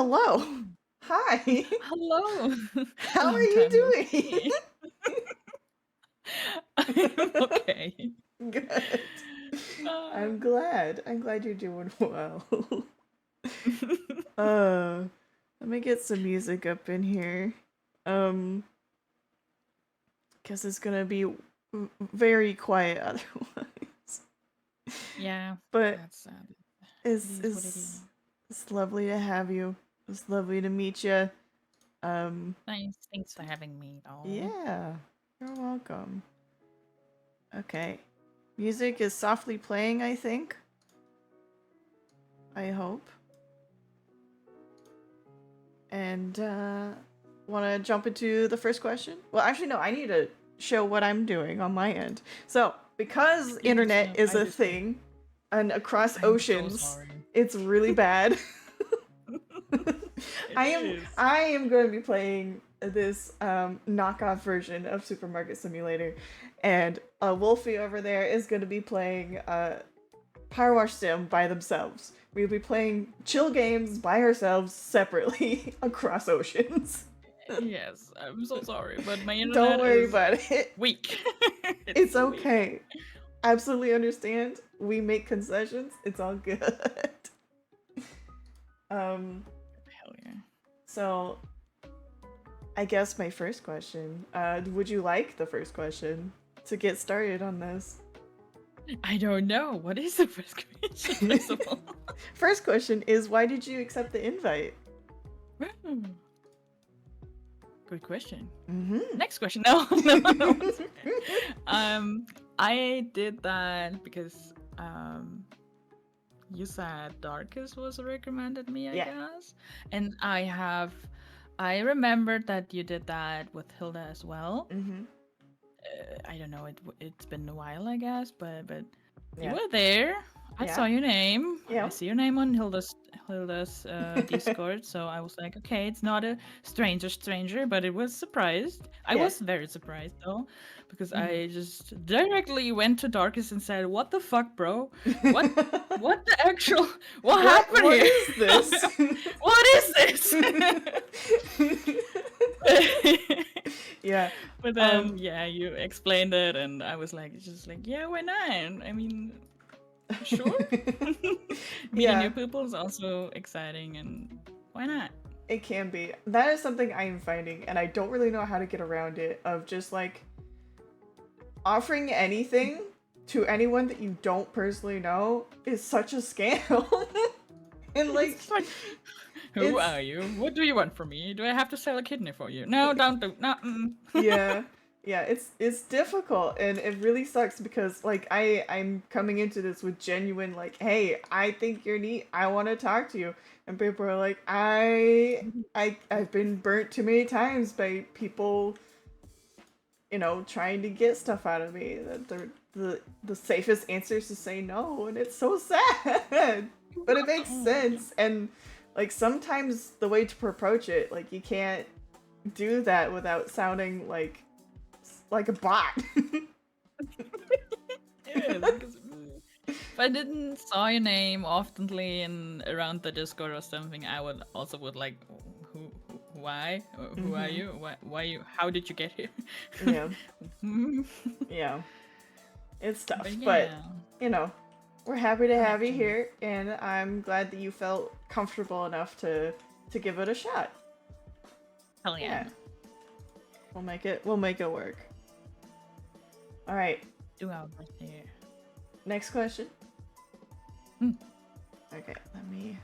Hello. Hi. Hello. How are Long you time no doing? see. I'm okay. Good. I'm Um, glad. I'm glad you're doing well. uh, Let me get some music up in here. Um, because it's gonna be very quiet otherwise. yeah, But that's sad. It it's is what it is. it's it's lovely to have you. It's lovely to meet you. Um, Nice. Thanks for having me, though. yeah. You're welcome. Okay. Music is softly playing, I think. I hope. And want to jump into the first question? Well, actually, no, I need to show what I'm doing on my end. So, because Please, internet is I a just like. thing and across I'm so oceans, sorry. it's really bad. It I am is. I am going to be playing this knockoff version of Supermarket Simulator, and Wolfie over there is going to be playing Power Wash Sim by themselves. We'll be playing chill games by ourselves separately across oceans. Yes, I'm so sorry, but my Don't internet worry is about it. weak. It's It's weak. okay. Absolutely understand. We make concessions. It's all good. um, Hell yeah. so I guess my first question, would you like the first question to get started on this? I don't know. What is the first question, first of all? First question is, why did you accept the invite? Hmm, good question. Mm-hmm. Next question. No, no, it's okay. I did that because you said Darkest was recommended me, I Yeah. guess, and I remembered that you did that with Hilda as well. Mm-hmm. I don't know. It's been a while, I guess, but you Yeah. were there. I saw Yeah. your name. I Yeah. see your name on Hilda's Discord. So I was like, okay, it's not a stranger, but it was surprised. I Yeah. was very surprised though, because Mm-hmm. I just directly went to Darkest and said, "What the fuck, bro? What what the actual what happened What here? is this? What is this?" Yeah. But then, Um yeah, you explained it, and I was like, just like, yeah, why not? I mean, sure. Meeting Yeah, new people is also exciting, and why not? it can be. That is something I am finding, and I don't really know how to get around it, of just like offering anything to anyone that you don't personally know is such a scam. And like It's like, who it's are you? What do you want from me? Do I have to sell a kidney for you? No, don't do. No. yeah. Yeah, it's difficult, and it really sucks because like I'm coming into this with genuine like, hey, I think you're neat. I want to talk to you. And people are like, I've been burnt too many times by people, trying to get stuff out of me. That the safest answer is to say no, and it's so sad. But it makes sense, and like sometimes the way to approach it, like you can't do that without sounding like a bot. Yeah, because if I didn't saw your name oftenly in around the Discord or something, I would also would like, why, who are Hmm. you, why you, how did you get here? Yeah, yeah, it's But tough, but yeah, you know, we're happy to have you connection. here, and I'm glad that you felt comfortable enough to give it a shot. Hell yeah. Yeah, we'll make it work. All right, 2 hours here. next question. Hmm. Okay, let me.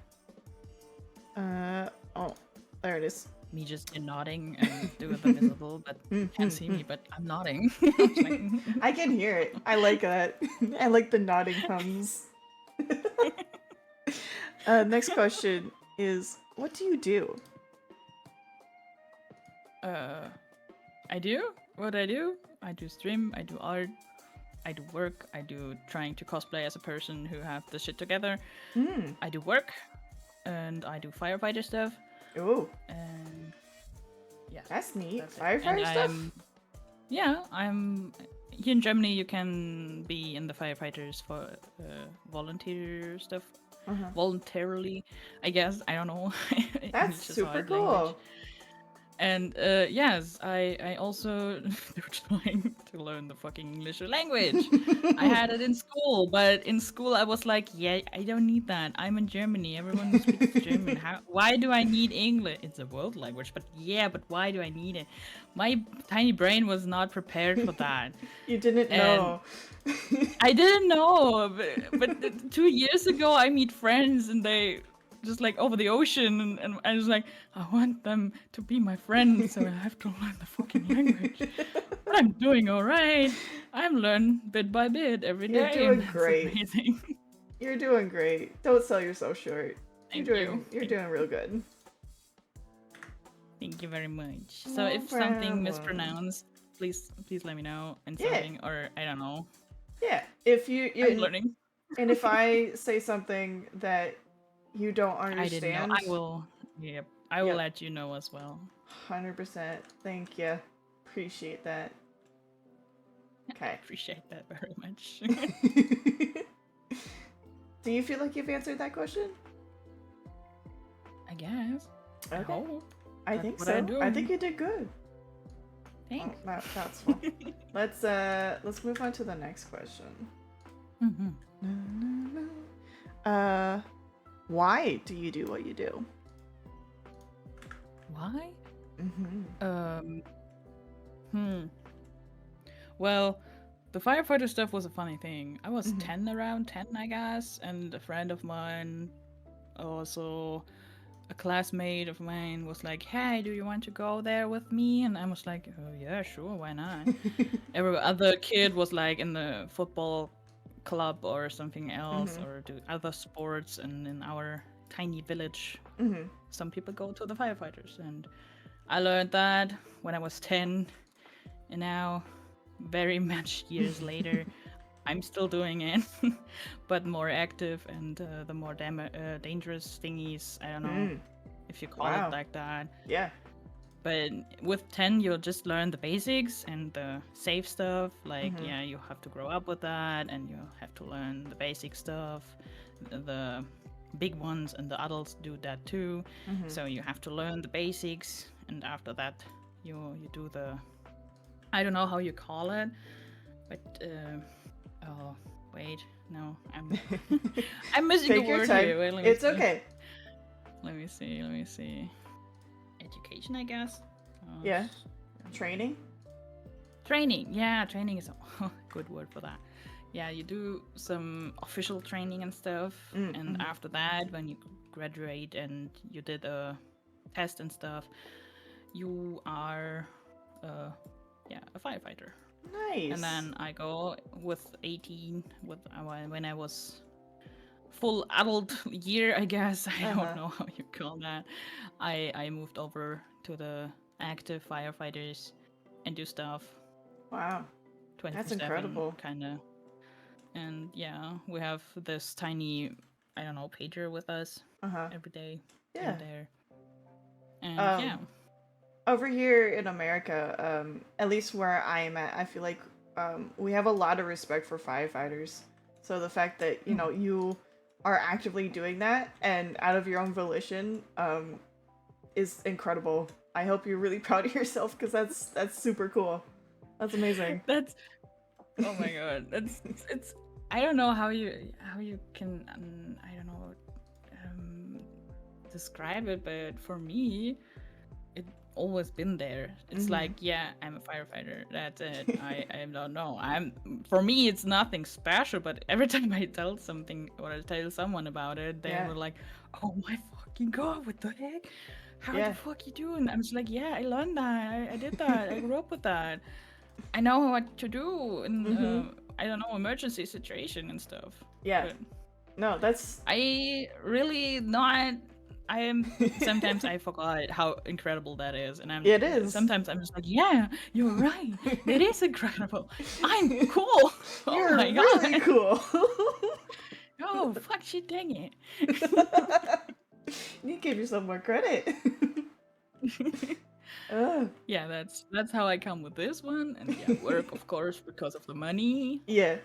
Oh, there it is. Me just nodding and doing the visible, but can't see me, but I'm nodding. I was like, I can hear it. I like that. I like the nodding hums. Next question is, what do you do? uh, I do what I do. I do stream, I do art, I do work, I do trying to cosplay as a person who have the shit together. Hmm. I do work, and I do firefighter stuff, Oh, and yeah, that's neat. that's it. And Firefighter stuff? I'm here in Germany. You can be in the firefighters for volunteer stuff. Uh-huh. voluntarily, I guess. I don't know. That's English is a super hard language. cool. And yes, I also they're trying to learn the fucking English language. I had it in school, but in school I was like, yeah, I don't need that. I'm in Germany. Everyone speaks German. Why do I need English? It's a world language, but yeah, but why do I need it? My tiny brain was not prepared for that. You didn't And know. I didn't know, but 2 years ago I meet friends and they just like over the ocean, and I was like, I want them to be my friends, so I have to learn the fucking language. But I'm doing all right. I'm learning bit by bit every You're day, and doing that's great. amazing. You're doing great. Don't sell yourself short. Thank you. You're doing real good. Thank you very much. So No if something problem. mispronounced, please let me know and Yeah. something, or I don't know. Yeah. If I'm learning. and if I say something that you don't I didn't know. understand, I will. Yep. I will let you know as well. 100%. Thank you. Appreciate that. I Okay. appreciate that very much. Do you feel like you've answered that question? I guess. I Okay. hope. I That's think what so. I do. I think you did good. Thanks. Oh, that's fun. Let's move on to the next question. Why do you do what you do? Why? Mm-hmm. Well, the firefighter stuff was a funny thing. I was around 10, I guess, and a friend of mine, also a classmate of mine, was like, hey, do you want to go there with me? And I was like, oh, yeah, sure, why not? Every other kid was like in the football club or something else, or do other sports, and in our tiny village, some people go to the firefighters. And I learned that when I was 10, and now, very much years later, I'm still doing it, but more active, and the more dangerous thingies. I don't know if you call it like that. Yeah. But with 10, you'll just learn the basics and the safe stuff. Like, yeah, you have to grow up with that, and you have to learn the basic stuff. The big ones and the adults do that too. So you have to learn the basics, and after that, you do the, I don't know how you call it, but oh wait, no, I'm missing Take a your word time. here. Wait, It's okay. Let me see. Education, I guess. Yeah. Training. Training. Yeah, training is a good word for that. Yeah, you do some official training and stuff, and after that, when you graduate and you did a test and stuff, you are a firefighter. Nice. And then I go with 18 when I was full adult year, I guess. I don't know how you call that. I moved over to the active firefighters and do stuff. Wow. That's incredible. Kind of. And yeah, we have this tiny, I don't know, pager with us every day. Yeah. There. And yeah. Over here in America, at least where I am at, I feel like we have a lot of respect for firefighters. So the fact that, you know, you are actively doing that and out of your own volition is incredible. I hope you're really proud of yourself, because that's super cool. That's amazing. That's, oh my god, it's I don't know how you can I don't know describe it, but for me, it always been there. It's like, yeah, I'm a firefighter. That's it. I don't know. For me, it's nothing special. But every time I tell something or I tell someone about it, they were like, "Oh my fucking god, what the heck? How the fuck you doing?" I'm just like, "Yeah, I learned that. I did that. I grew up with that. I know what to do in I don't know, emergency situation and stuff." Yeah. But no, that's I really not. I am sometimes I forgot how incredible that is, and it is. Sometimes I'm just like, yeah, you're right. It is incredible. I'm cool. You're really cool. Oh fuck, shit, dang it. You give yourself more credit. Yeah, that's how I come with this one, and yeah, work of course because of the money. Yeah.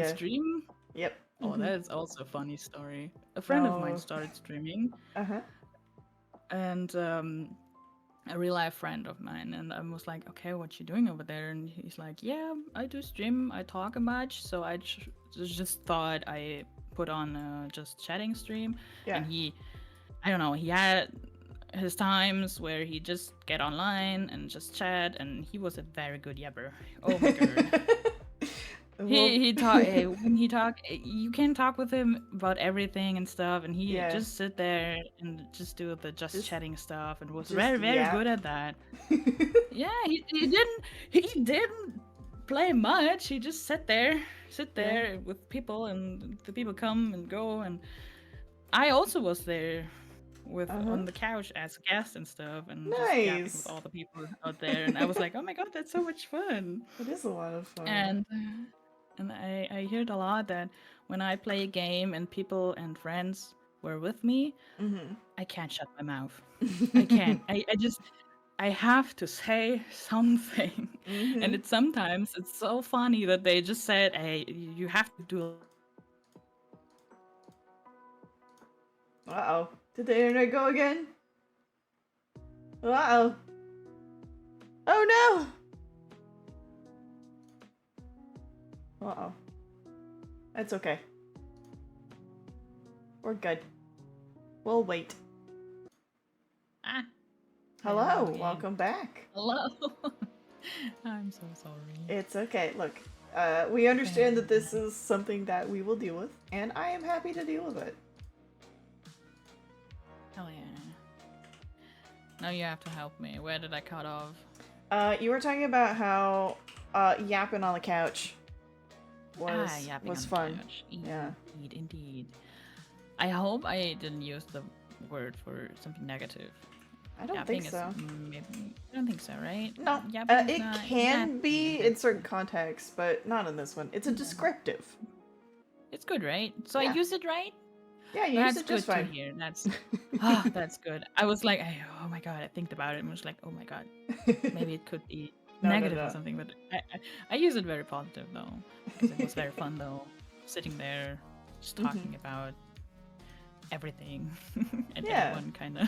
Stream. Yep. Oh, Mm-hmm. that's also a funny story. A friend of mine No. started streaming, Uh-huh. and a real life friend of mine, and I was like, okay, what you doing over there? And he's like, yeah, I do stream, I talk a much, so I just thought I put on just chatting stream. Yeah. And I don't know, he had his times where he just get online and just chat, and he was a very good yapper. Oh my god. Well, He talk when he talk you can talk with him about everything and stuff, and he yeah. just sit there and just do the just Just chatting stuff and was just very yap. good at that. Yeah, he didn't play much. He just sit Yeah. there with people, and the people come and go. And I also was there with Uh-huh. on the couch as a guest and stuff, and just yapping with Nice. all the people out there. And I was like, oh my god, that's so much fun. It is a lot of fun. And I heard a lot that when I play a game and people and friends were with me, Mm-hmm. I can't shut my mouth. I can't. I just I have to say something. And Mm-hmm. it's sometimes it's so funny that they just said, "Hey, you have to do." Uh-oh. Did the internet go again? Uh-oh. Oh no! Uh-oh. That's okay. We're good. We'll wait. Ah, Hello, again. welcome back. Hello. I'm so sorry. It's okay. Look, we understand that this is something that we will deal with, and I am happy to deal with it. Hell yeah. Now you have to help me. Where did I cut off? You were talking about how yapping on the couch was yapping was on the fun. couch. Yeah. Indeed. I hope I didn't use the word for something negative. I don't Yapping think so. is maybe I don't think so, right? No, Yapping is it not can that be in negative. certain contexts, but not in this one. It's a descriptive. It's good, right? So Yeah. I use it right? Yeah, you That's used it good just fine. to hear. That's that's good. I was like, oh my god, I think about it and was like, oh my god, maybe it could be No, negative no. or something, but I use it very positive though, because it was very fun though, sitting there just talking about everything and Yeah. everyone kind of.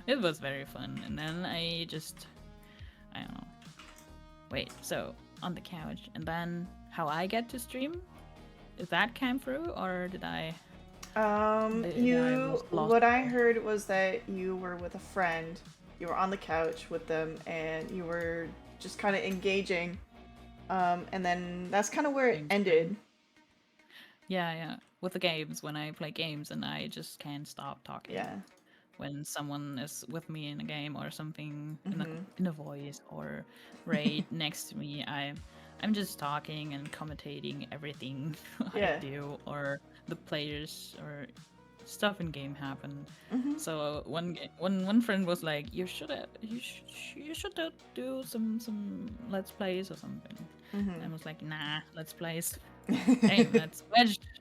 It was very fun, and then I don't know. Wait, so on the couch, and then how I get to stream? Is that came through, or did I? I was lost. What I heard was that you were with a friend, you were on the couch with them, and you were just kind of engaging, and then that's kind of where it ended. Yeah. With the games, when I play games and I just can't stop talking. Yeah. When someone is with me in a game or something in a voice or right next to me, I'm just talking and commentating everything Yeah. I do, or the players or stuff in game happen. So one friend was like, you should do some let's plays or something. And I was like, nah, let's plays. Damn, that's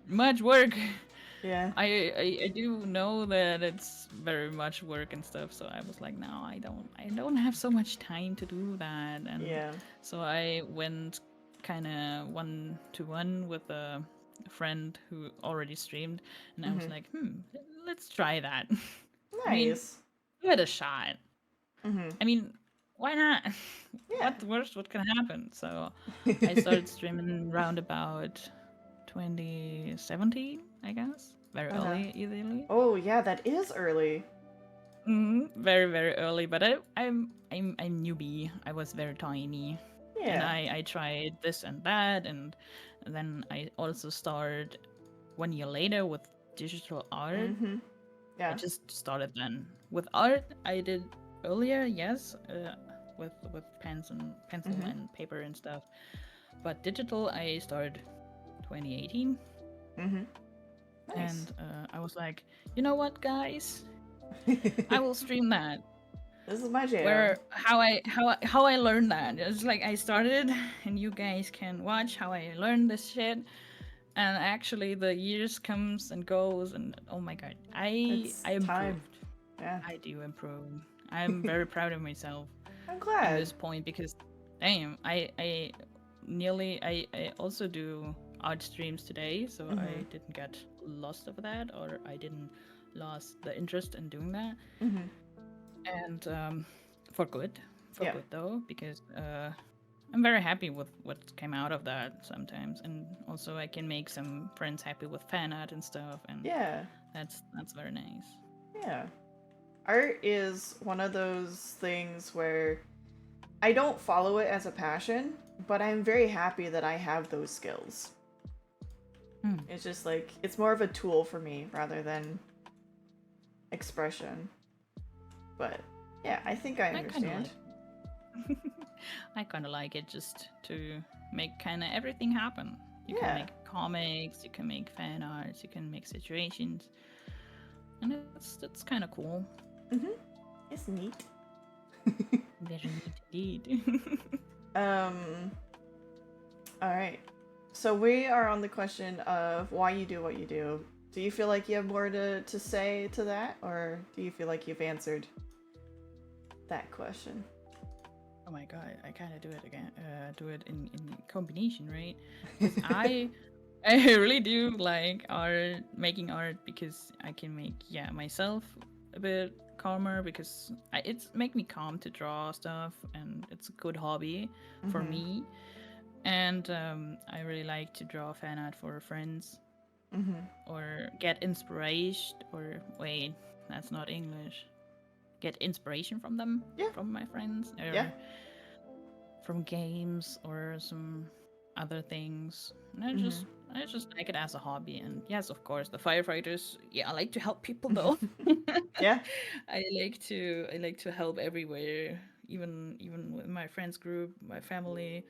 much work. Yeah. I do know that it's very much work and stuff, so I was like, no, I don't have so much time to do that. And Yeah. so I went kind of 1-to-1 with a friend who already streamed, and I was like, let's try that. I mean, Nice. give it a shot. I mean, why not? Yeah. What's the worst? What can happen? So I started streaming round about 2017, I guess. Very early, easily. Oh yeah, that is early. Very early. But I'm newbie. I was very tiny, and Yeah. I tried this and that, and then I also started 1 year later with digital art. Yeah. I just started then with art. I did earlier, yes, with pencil and paper and stuff. But digital, I started 2018. Nice. And I was like, you know what, guys, I will stream that. This is my jam. Where how I learned that. It's like I started, and you guys can watch how I learned this shit. And actually, the years comes and goes, and oh my god, I improved. Time. Yeah. I do improve. I'm very proud of myself I'm at glad. this point, because damn, I also do art streams today, so I Mhm. didn't get lost of that, or I didn't lost the interest in doing that. Mhm. And for good, Yeah. though, because I'm very happy with what came out of that sometimes, and also I can make some friends happy with fan art and stuff, and Yeah. that's very nice. Yeah. Art is one of those things where I don't follow it as a passion, but I'm very happy that I have those skills. Hmm. It's just like it's more of a tool for me rather than expression. But yeah, I think I I kind of understand. like. I kind of like it just to make kind of everything happen. You can Yeah. make comics, you can make fan arts, you can make situations, and it's kind of cool. Mhm. It's neat. Very neat indeed. um. All right. So we are on the question of why you do what you do. Do you feel like you have more to say to that, or do you feel like you've answered that question? Oh my god, I kind of do it again. Do it in combination, right? Because I really do like art, making art, because I can make myself a bit calmer, because it's make me calm to draw stuff, and it's a good hobby for Mhm. me. And I really like to draw fan art for friends, Mhm. or get inspiration, or wait, that's not English. Get inspiration from them, Yeah. from my friends, Yeah. or from games, or some other things. And Mhm. I just like it as a hobby. And yes, of course, the firefighters. Yeah, I like to help people though. Yeah. I like to help everywhere, even with my friends group, my family,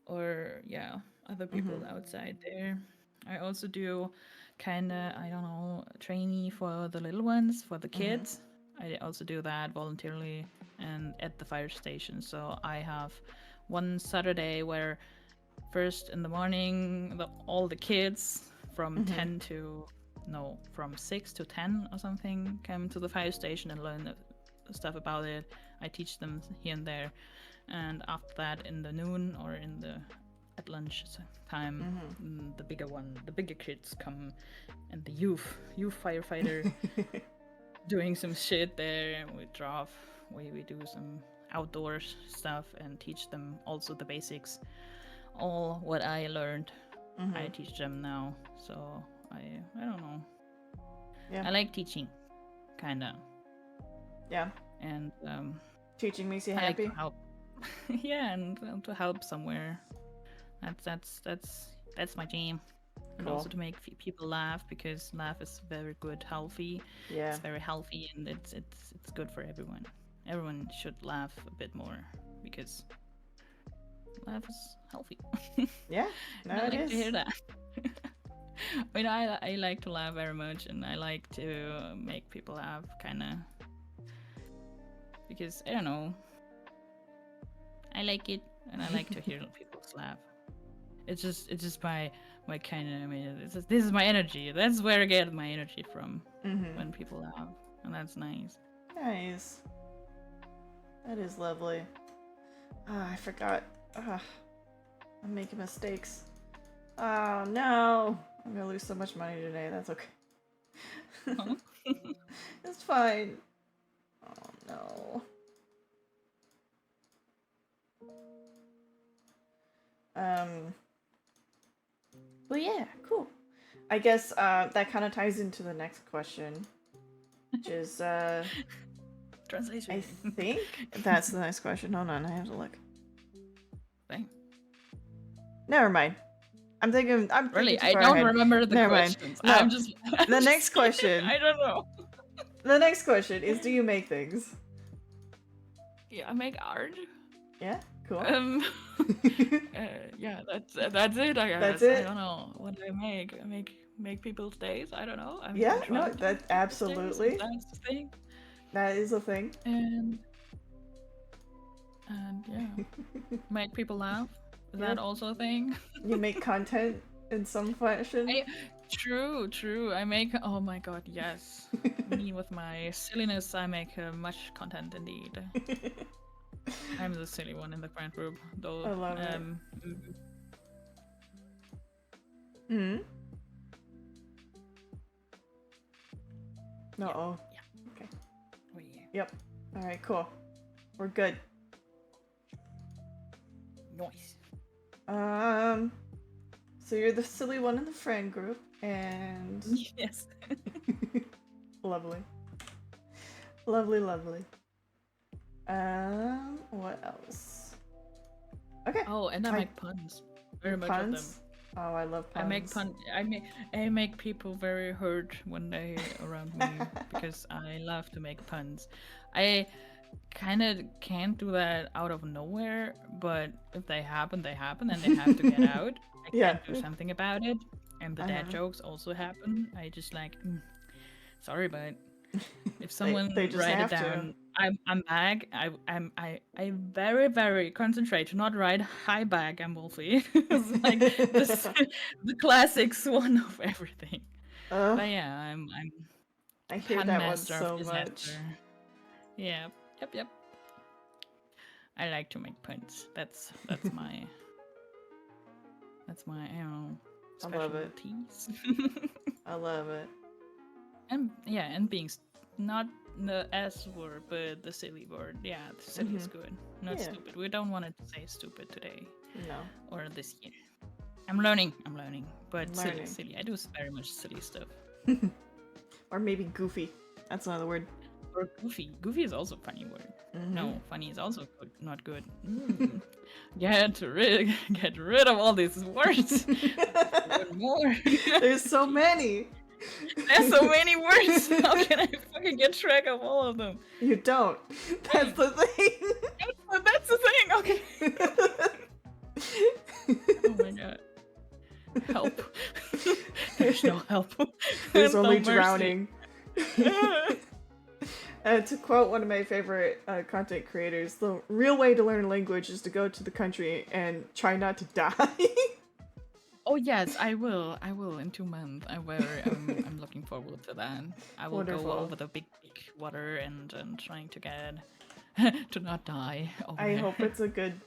or yeah, other people Mhm. outside there. I also do kind of, I don't know, trainee for the little ones, for the Mhm. kids. I also do that voluntarily and at the fire station. So I have one Saturday where first in the morning, all the kids from Mhm. 10 to no, from 6 to 10 or something come to the fire station and learn stuff about it. I teach them here and there, and after that in the noon, or in the at lunch time, the bigger kids come, and the youth firefighter Mhm. doing some shit there. We draw, we do some outdoor stuff and teach them also the basics. All what I learned, I Mhm. teach them now. So I don't know, Yeah. I like teaching, kinda. Yeah. And Teaching makes you I like to happy. help. Yeah, and to help somewhere. That's my jam. And also Cool. to make people laugh, because laugh is very good, healthy. Yeah. It's very healthy, and it's good for everyone. Everyone should laugh a bit more, because laugh is healthy. Yeah. And No, I it like to hear is. that. I mean, I like to laugh very much, and I like to make people laugh, kind of, because I don't know, I like it, and I like to hear people laugh. It's just my kind of, I mean, this is my energy. That's where I get my energy from, Mhm. when people laugh, and that's nice. Nice. That is lovely. Ah, I forgot. Ah, I'm making mistakes. Oh no! I'm gonna lose so much money today. That's okay. Huh? It's fine. Oh no. Um. Well, yeah, cool. I guess that kind of ties into the next question, which is I Translation. think that's the next question. Hold on, I have to look. Dang. Never mind. I'm thinking Really, too I far don't ahead. remember the Never mind. questions. No. I'm The just next saying. question. I don't know. The next question is: do you make things? Yeah, I make art. Yeah. Cool. Um, yeah, that's it. I That's guess I it. don't know what do I make. I make people's days. I don't know. I'm Yeah. No. trying to That make people's days, if absolutely. that's the thing. That is a thing. And yeah, make people laugh. Is Yeah. that also a thing? You make content in some fashion. I, true. I make. Oh my god, yes. Me with my silliness, I make much content indeed. I'm the silly one in the friend group, I though. love it. Hmm. Uh-oh. Yeah. Okay. Oh yeah. Yep. All right, cool. We're good. Nice. So you're the silly one in the friend group, and Yes. lovely. Lovely, lovely. What else? Okay. Oh, and I I- make puns. Very much of them. Puns? Oh, I love puns. I make people very hurt when they around me because I love to make puns. I kind of can't do that out of nowhere, but if they happen, they happen, and they have to get out. I Yeah. can't do something about it. And the dad Uh-huh. jokes also happen. I just like, sorry, but if someone they just write have it down, I'm back. I very very concentrate to not write hi back. I'm Wolfie. It's like this the classics one of everything. But yeah, I'm I hear pun that one master of so much. disaster. Yeah, yep. I like to make puns. That's my you know I love it. specialties. I love it. And yeah, and being not the S word, but the silly word. Yeah, the silly is good. Not Yeah. stupid. We don't want to say stupid today No. or this year. I'm learning. But Learning. silly. I do very much silly stuff. Or maybe goofy. That's another word. Or goofy. Goofy is also a funny word. Mhm. No, funny is also good, not good. Get rid of all these words. One more. There's so many. There's so many words. How can I fucking get track of all of them? You don't. That's the thing. That's the thing. Okay. Oh my god. Help. There's no help. There's No only mercy. drowning. To quote one of my favorite content creators, the real way to learn a language is to go to the country and try not to die. Oh yes, I will. In 2 months. I'm looking forward to that. I will Wonderful. go over the big water and trying to get to not die. I hope it's a good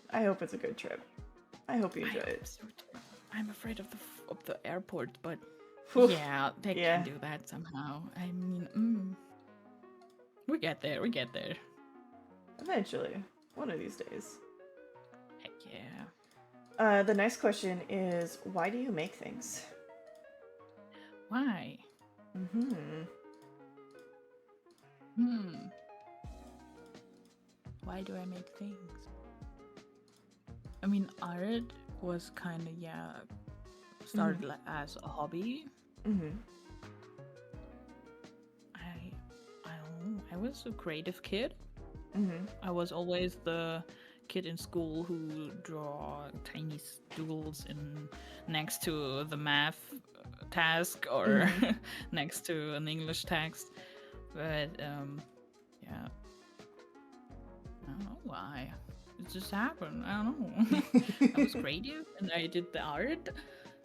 trip. I hope you enjoy it. So I'm afraid of the airport, but Whew. yeah, they Yeah. can do that somehow. I mean, we get there. Eventually. One of these days. Heck yeah. The next question is, why do you make things? Why? Mm-hmm. Why do I make things? I mean, art was kind of started as a hobby. Mm-hmm. I don't know. I was a creative kid. Mm-hmm. I was always the kid in school who draw tiny doodles next to the math task or next to an English text. But yeah, I don't know why. It just happened. I don't know. I was creative and I did the art.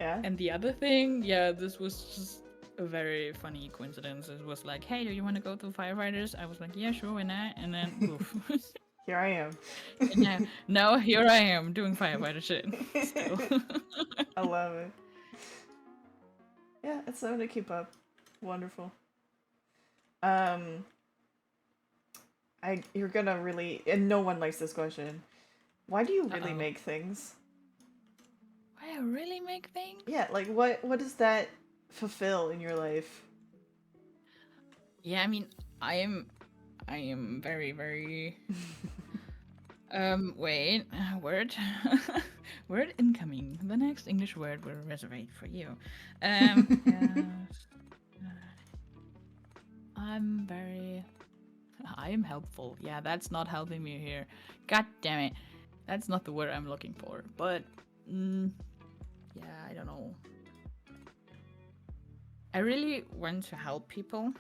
Yeah. And the other thing, yeah, this was just a very funny coincidence. It was like, hey, do you want to go to firefighters? I was like, yeah, sure, why not? And then poof. Here I am. And now here I am doing firefighter shit. Still. I love it. Yeah, it's something to keep up. Wonderful. You're gonna really, and no one likes this question. Why do you really make things? Why I really make things? Yeah, like what does that fulfill in your life? Yeah, I mean, I am very, very wait, word word incoming. The next English word will reserve for you. Yes. I am helpful. Yeah, that's not helping me here. God damn it. That's not the word I'm looking for. But yeah, I don't know. I really want to help people.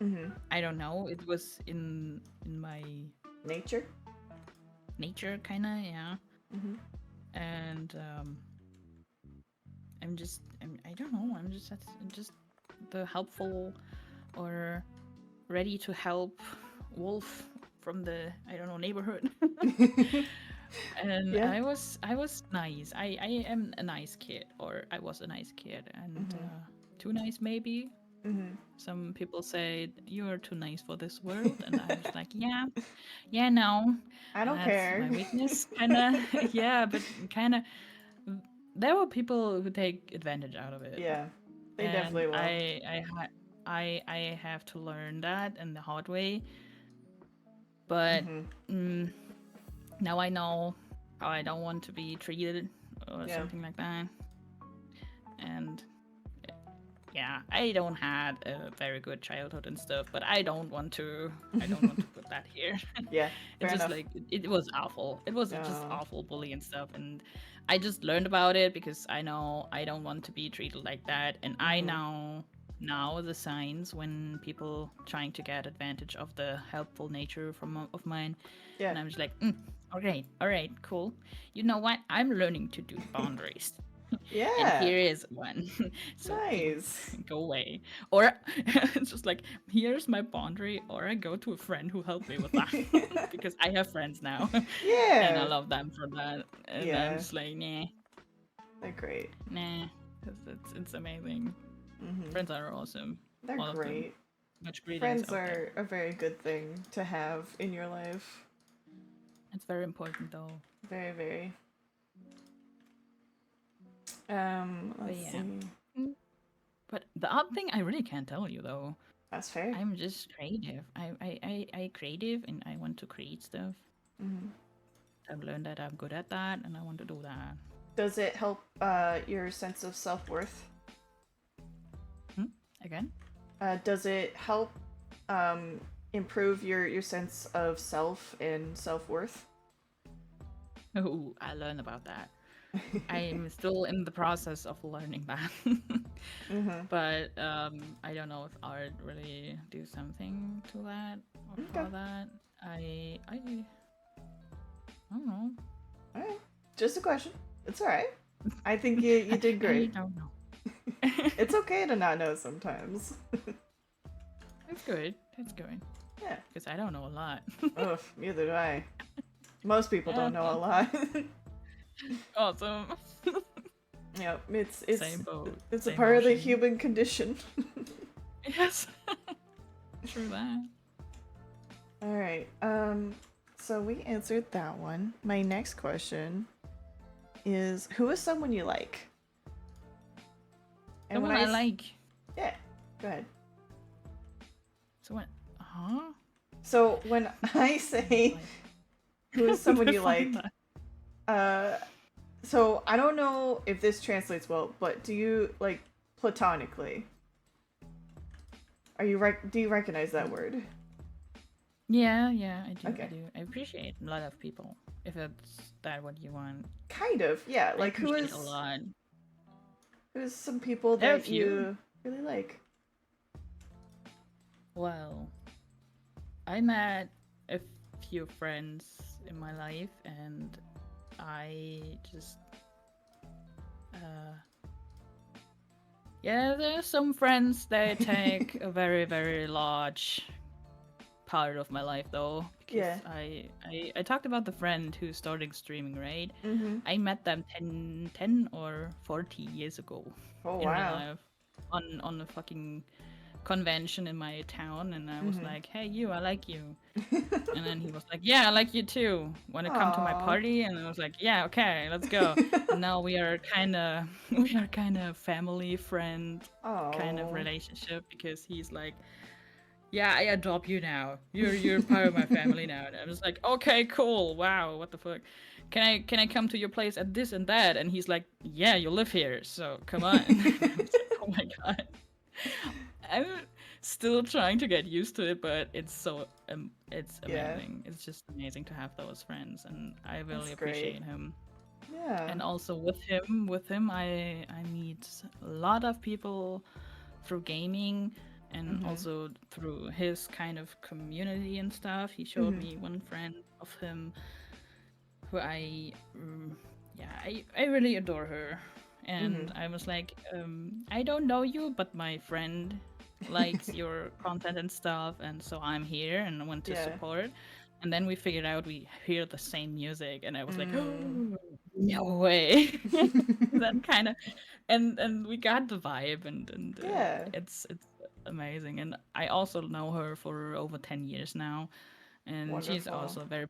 Mm-hmm. I don't know. It was in my Nature, kind of, yeah. Mm-hmm. And I don't know. I'm just the helpful or ready to help wolf from the, I don't know, neighborhood. And Yeah. I was nice. I am a nice kid, or I was a nice kid, and Mhm. too nice maybe. Mhm. Some people say you're too nice for this world, and I was like, yeah, yeah, no, I don't that's care. my weakness, kind of. Yeah, but kind of. There were people who take advantage out of it, Yeah, they and definitely will. I have to learn that in the hard way. But Mhm. mm, now I know how I don't want to be treated or Yeah. something like that, and yeah, I don't had a very good childhood and stuff, but I don't want to put that here. Yeah. It's Fair just enough. like it was awful. It was just Oh. awful bully and stuff, and I just learned about it because I know I don't want to be treated like that, and I Mhm. know now the signs when people trying to get advantage of the helpful nature of mine, Yeah. and I'm just like, all right, cool. You know what? I'm learning to do boundaries. And Yeah. here is one. So please Nice. go away. Or it's just like, here's my boundary, or I go to a friend who helped me with that. Because I have friends now. And I Yeah. love them for that. And I'm Yeah. just like, nah, They're great. nah. It's amazing. Mhm. Friends are awesome. They're All of them. great. Much greetings Friends out there. are a very good thing to have in your life. It's very important though. Very, very. But Let's yeah. see. Mm. But the odd thing I really can't tell you though. That's fair. I'm just creative. I creative and I want to create stuff. Mhm. I've learned that I'm good at that and I want to do that. Does it help your sense of self worth? Hmm? Again? Does it help um, improve your sense of self and self worth? Oh, I learned about that. I'm still in the process of learning that. Mm-hmm. But I don't know if art really do something to that or Okay. for that. I don't know. All right. Just a question. It's all right. I think you did I great. don't know. It's okay to not know sometimes. It's good. It's good. Yeah. Because I don't know a lot. Ugh, neither do I. Most people don't know a lot. Awesome. Yep, Same boat. it's a Same part of the ocean. human condition. Yes. True that. All right. So we answered that one. My next question is, who is someone you like? And when Someone I I like. yeah, go ahead. Someone. Huh? So when I say who is someone you Define like, that. uh, so I don't know if this translates well, but do you like platonically? Do you recognize that word? Yeah, yeah, I do. I Okay. do. I appreciate a lot of people. If it's that what you want, Kind of, yeah. I Like appreciate a lot. who's some people There are a that few. you really like? Well, I met a few friends in my life, and I just, uh, yeah, there's some friends that take a very, very large part of my life though, because Yeah. I talked about the friend who started streaming, right? Mm-hmm. I met them 10 or 40 years ago Oh in real wow. life on a fucking convention in my town, and I was Mm-hmm. like, hey you, I like you. And then he was like, yeah, I like you too, want to come to my Aww. party? And I was like, yeah, okay, let's go. And now we are kind of we are kind of family friend kind of Oh. relationship, because he's like, yeah, I adopt you now. You're part of my family now. And I was like, okay, cool. Wow, what the fuck? Can I come to your place at this and that? And he's like, yeah, you live here, so come on. And I was like, oh my god. I'm still trying to get used to it, but it's Yeah, amazing. It's just amazing to have those friends, and I that's really great. appreciate him. Yeah. And also with him, I meet a lot of people through gaming, and Mm-hmm. also through his kind of community and stuff. He showed Mm-hmm. me one friend of him who yeah, I really adore her. Mm-hmm. And I was like, I don't know you, but my friend likes your content and stuff, and so I'm here and I want to Yeah. support. And then we figured out we hear the same music, and I was like, Mm. oh, no way. That kind of, and we got the vibe, and Yeah. it's amazing. And I also know her for over 10 years now, and she's Wonderful. also a very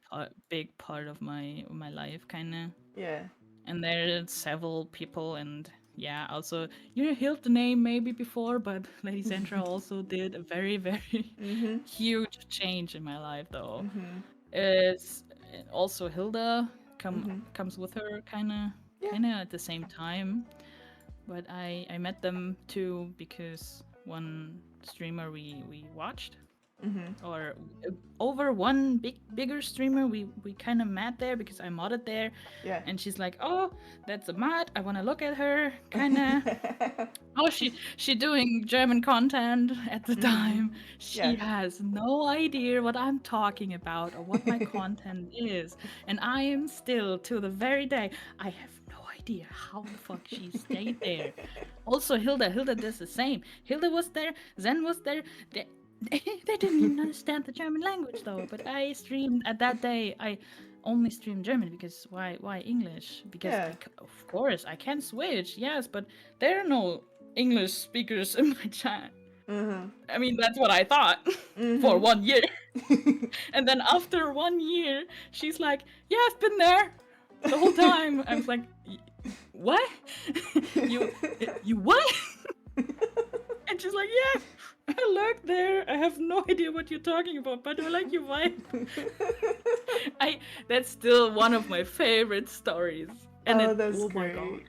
big part of my life, kind of. Yeah. And there's several people, and yeah, also you heard the name maybe before, but Lady Sandra also did a very very Mhm. huge change in my life, though. Mhm. It's also Hilda Mhm. comes with her, kind of Yeah. at the same time, but I met them too because one streamer we watched, Mhm. or over one bigger streamer we kind of met there because I modded there, Yeah. and she's like, oh, that's a mod, I want to look at her, kind of. Oh, she doing German content at the Mhm. time. She Yeah. has no idea what I'm talking about or what my content is, and I am still to the very day, I have no idea how the fuck she stayed there. Also, Hilda does the same. Hilda was there, Zen was there. They, they didn't even understand the German language though. But I streamed at that day. I only streamed German because why English? Because Yeah. of course I can switch, yes, but there are no English speakers in my chat. Mhm. I mean, that's what I thought for Mhm. 1 year. And then after 1 year, she's like, "Yeah, I've been there the whole time." I was like, "What? you you what?" And she's like, "Yeah, I lurked there. I have no idea what you're talking about, but I like your vibe." I That's still one of my favorite stories. And Oh, it that's oh my god. great.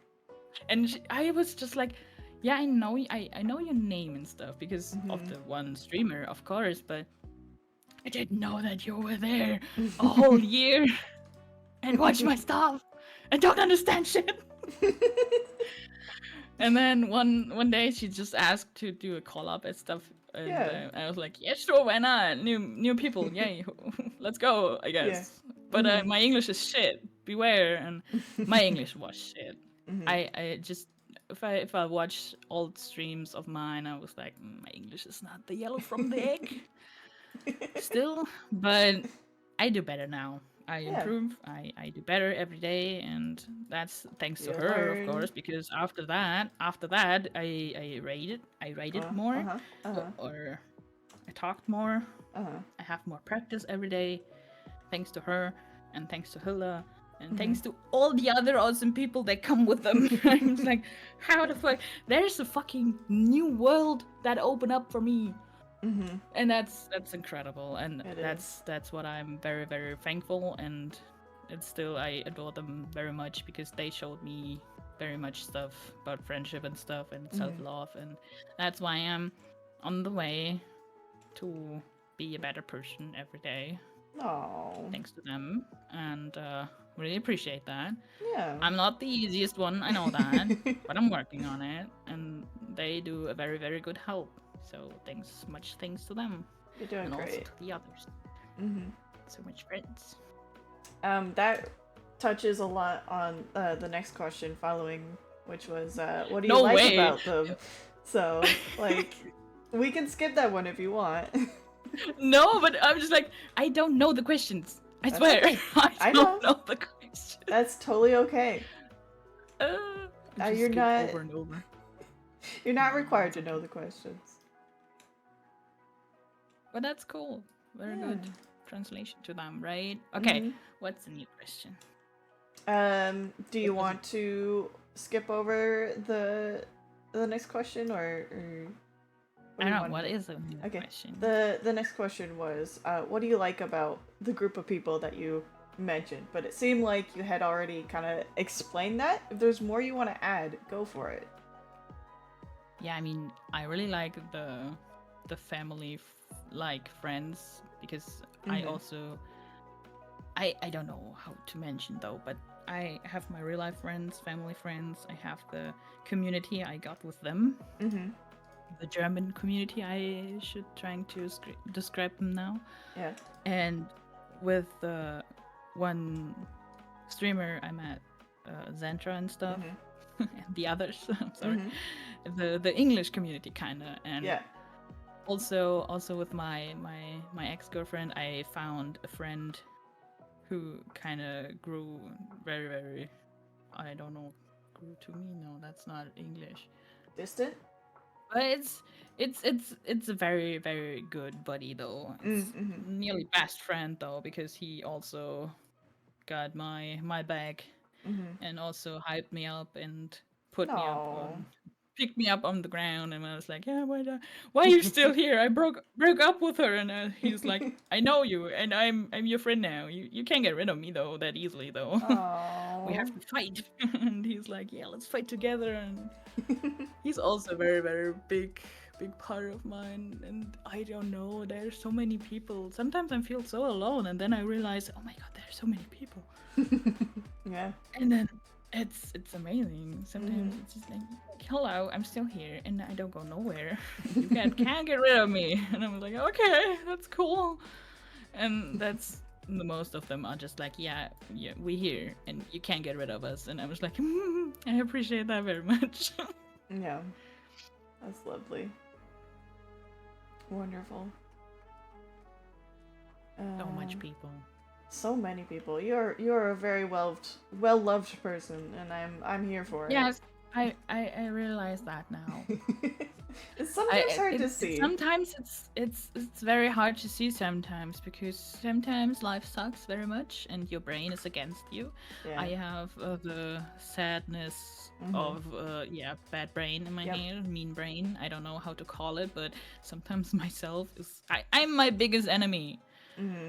And I was just like, yeah, I know your name and stuff because of Mhm. the one streamer, of course, but I didn't know that you were there a whole year and watch my stuff and don't understand shit. And then one day she just asked to do a call up and stuff, and Yeah. I was like, yeah, sure, why not? New people, yay, let's go, I Yeah. guess. But Mhm. my English is shit. Beware. And my English was shit. Mhm. I just if I watch old streams of mine, I was like, my English is not the yellow from the egg still, but I do better now. I Yeah. improve. I do better every day, and that's thanks to You her, of learn. course. Because after that, I rated more, Uh-huh. Uh-huh. or I talked more. Uh-huh. I have more practice every day, thanks to her, and thanks to Hilla, and Mhm. thanks to all the other awesome people that come with them. I was like, how the fuck? There's a fucking new world that opened up for me, Mhm. and that's incredible, and It is. that's what I'm very very thankful, and it's still I adore them very much because they showed me very much stuff about friendship and stuff and Mhm. self-love, and that's why I'm on the way to be a better person every day Oh. thanks to them, and really appreciate that. Yeah. I'm not the easiest one, I know that, but I'm working on it, and they do a very, very good help. So much thanks to them, You're doing and also great. to the others. Mhm. So much friends. That touches a lot on the next question following, which was, what do you No like way. about them? So, like, we can skip that one if you want. No, but I'm just like, I don't know the questions. I That's swear, okay. I I don't know. know the questions. That's totally okay. I just You're skip not over and over. you're not No, required it's to know okay. the questions. But that's cool. Very Yeah. good translation to them, right? Okay, Mhm. what's the new question? Do you What was want to skip over the next question, or I do you don't know. want What to? is a new Okay. question? The next question was, what do you like about the group of people that you mentioned? But it seemed like you had already kind of explained that. If there's more you want to add, go for it. Yeah, I mean, I really like the family like friends because I Mhm. also I don't know how to mention though, but I have my real life friends, family friends. I have the community I got with them, Mhm. the German community. I should trying to describe them now, Yeah. and with the one streamer I met, Zentra and stuff, Mhm. and the others. I'm sorry, Mhm. the English community kinda, and Yeah. Also with my ex-girlfriend, I found a friend who kind of grew very, I don't know, grew to me. No, that's not English. Distant? But it's a very good buddy though. It's Mm-hmm. nearly best friend though because he also got my back Mm-hmm. and also hyped me up and put me up No. on picked me up on the ground, and I was like, yeah, why are you still here? I broke up with her, and he's like, I know you, and I'm your friend now. You can't get rid of me though that easily though. We Oh. have to fight. And he's like, yeah, let's fight together. And he's also very big part of mine. And I don't know, there's so many people. Sometimes I feel so alone, and then I realize, oh my god, there's so many people. Yeah. And then it's amazing. Sometimes it's just like, hello, I'm still here and I don't go nowhere. You can't get rid of me. And I'm like, okay, that's cool. And that's the most of them are just like, yeah, we're here and you can't get rid of us. And I was like, I appreciate that very much. Yeah. That's lovely. Wonderful. So much people. So many people. You're a very well loved person, and I'm here for it. Yes, I realize that now. It's sometimes hard to see. Sometimes it's very hard to see sometimes because sometimes life sucks very much and your brain is against you. Yeah. I have the sadness of bad brain in my head, mean brain. I don't know how to call it, but sometimes myself is I'm my biggest enemy.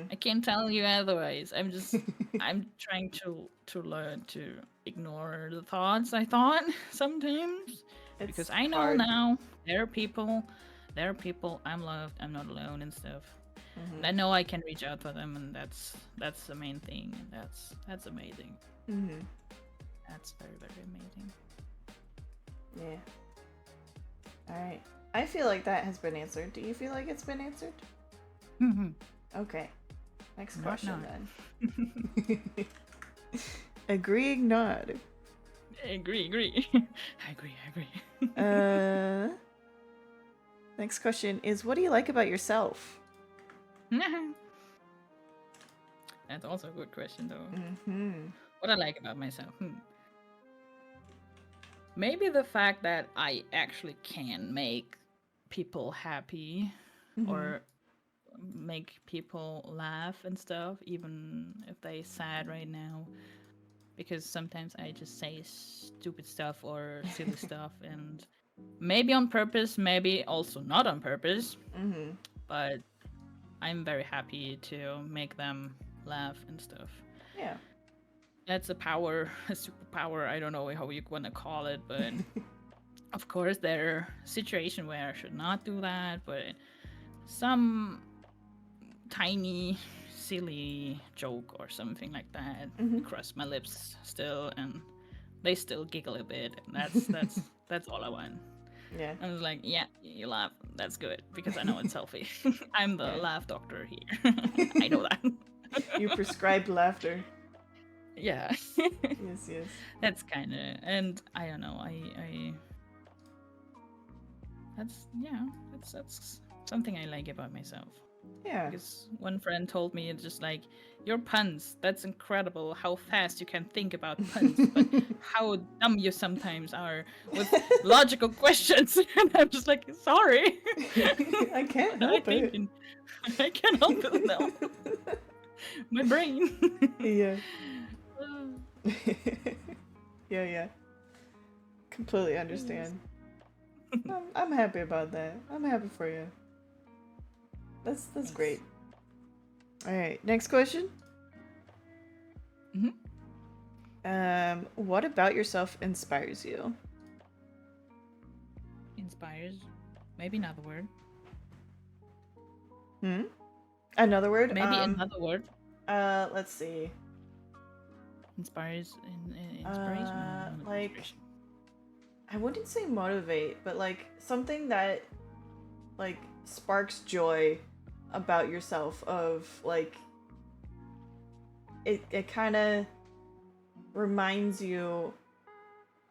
I can't tell you otherwise. I'm trying to learn to ignore the thoughts I thought sometimes. It's Because I know hard. now there are people, I'm loved, I'm not alone and stuff. And I know I can reach out for them, and that's the main thing. And that's amazing. That's very amazing. Yeah. All right. I feel like that has been answered. Do you feel like it's been answered? Okay. Next question then. Agreeing nod. Agree. I agree. Next question is, what do you like about yourself? That's also a good question though. What I like about myself. Maybe the fact that I actually can make people happy or make people laugh and stuff, even if they sad right now. Because sometimes I just say stupid stuff or silly stuff, and maybe on purpose, maybe also not on purpose. But I'm very happy to make them laugh and stuff. Yeah. That's a power, a superpower. I don't know how you want to call it, but of course there are situations where I should not do that. But some tiny silly joke or something like that cross my lips still, and they still giggle a bit, and that's all I want. Yeah. I was like, yeah, you laugh, that's good, because I know it's healthy. I'm the laugh doctor here. I know that. You prescribed laughter. Yeah. Yes. That's kind of, and I don't know, I that's something I like about myself. Yeah. Because one friend told me, it's just like, your puns, that's incredible how fast you can think about puns, but how dumb you sometimes are with logical questions. And I'm just like, sorry. I can't help it. I can't help it now. My brain. Yeah. Yeah. Completely understand. I'm happy about that. I'm happy for you. That's great. All right, next question. What about yourself inspires you? Inspires? Maybe another word. Another word? Maybe another word. Let's see. Inspires inspiration. Like, inspiration. I wouldn't say motivate, but like something that like sparks joy about yourself, of like it kind of reminds you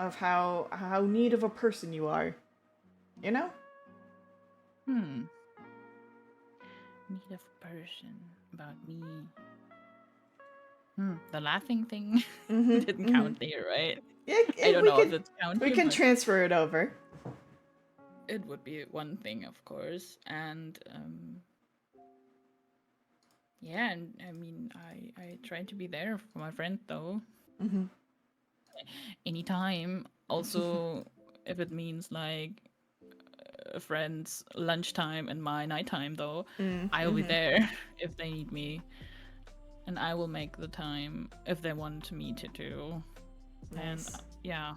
of how neat of a person you are, you know? Need of person about me. The laughing thing didn't count there, right? Yeah, I don't we know if can it's counted, we can but transfer it over. it would be one thing, of course. And yeah, and I mean, I try to be there for my friend though, Mm-hmm. anytime. Also, if it means like a friend's lunchtime and my nighttime though, I will be Mm-hmm. there if they need me, and I will make the time if they want me to do. And Nice. yeah,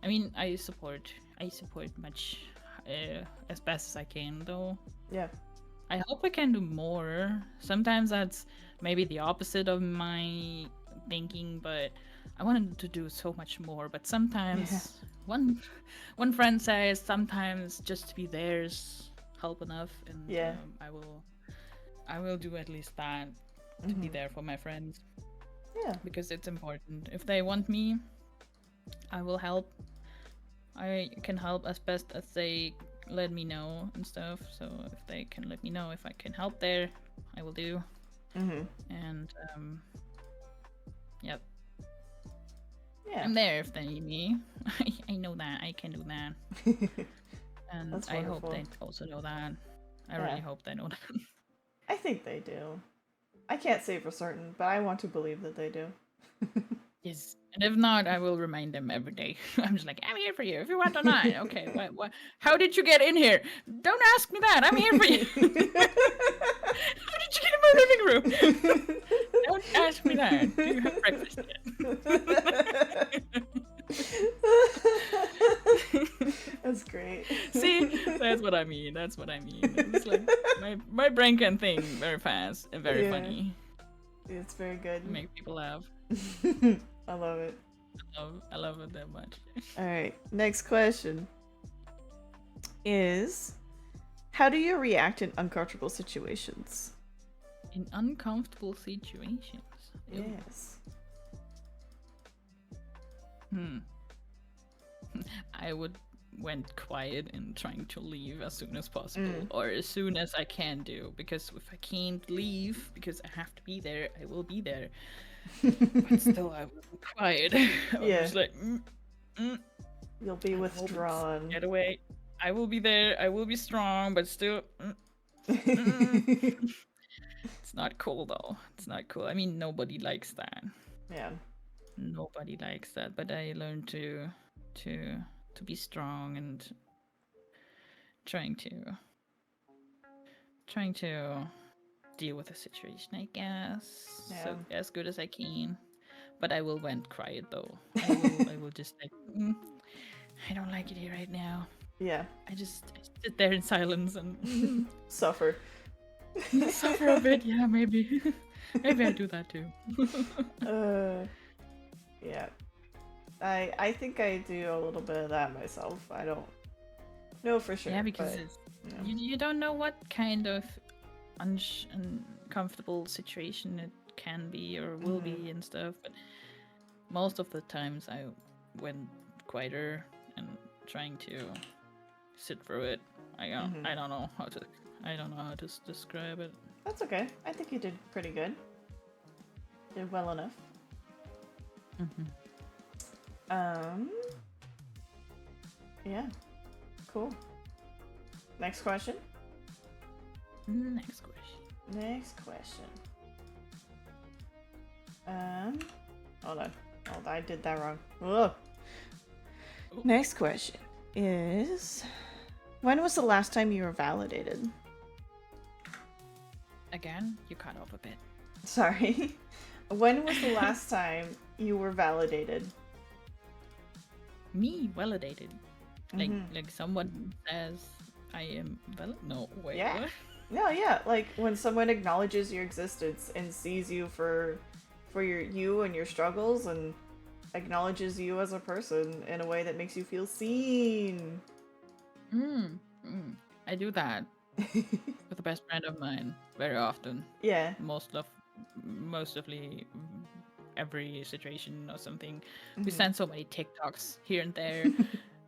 I mean, I support much as best as I can though. Yeah. I hope I can do more. Sometimes that's maybe the opposite of my thinking, but I wanted to do so much more. But Yeah. sometimes one friend says sometimes just to be there is help enough, and Yeah. I will do at least that to be Mm-hmm. there for my friends Yeah. because it's important. If they want me, I will help. I can help as best as they let me know and stuff. So if they can let me know if I can help there, I will do. Mm-hmm. And yep, Yeah. I'm there if they need me. I know that I can do that, and That's I hope wonderful. they also know that. I Yeah. really hope they know that. I think they do. I can't say for certain, but I want to believe that they do. Yes, and if not, I will remind them every day. I'm just like, I'm here for you if you want or not. Okay, what? How did you get in here? Don't ask me that. I'm here for you. How did you get in my living room? Don't ask me that. Do you have breakfast yet? That's great. See, that's what I mean. That's what I mean. It's like my brain can think very fast and very Yeah. funny. It's very good. Make people laugh. I love it. I love it that much. All right. Next question is, how do you react in uncomfortable situations? In uncomfortable situations. Ew. Yes. I would went quiet and trying to leave as soon as possible or as soon as I can do, because if I can't leave because I have to be there, I will be there. But still I will be quiet. I was Yeah. just like You'll be I hope it's withdrawn. get away. I will be there. I will be strong, but still it's not cool though. It's not cool. I mean, nobody likes that. Yeah. Nobody likes that, but I learned to be strong and trying to deal with the situation, I guess. Yeah. So as good as I can. But I will went quiet though. I will just like I don't like it here right now. Yeah. I sit there in silence and Suffer. suffer a bit. Yeah, maybe. Maybe I do that too. Yeah. I think I do a little bit of that myself. I don't know for sure. Yeah, because but, it's, yeah. you don't know what kind of uncomfortable situation it can be or will be and stuff. But most of the times I went quieter and trying to sit through it. I don't know how to describe it. That's okay. I think you did pretty good. Did well enough. Yeah. Cool. Next question. Next question. Next question. Hold on. Oh, I did that wrong. Ugh. Next question is, when was the last time you were validated? Again, you cut off a bit. Sorry. When was the last time you were validated? Me validated. Like someone says I am no wait. Yeah. What? No, yeah, like when someone acknowledges your existence and sees you for you and your struggles and acknowledges you as a person in a way that makes you feel seen. I do that with a best friend of mine very often. Yeah. Mostly every situation or something. We send so many TikToks here and there,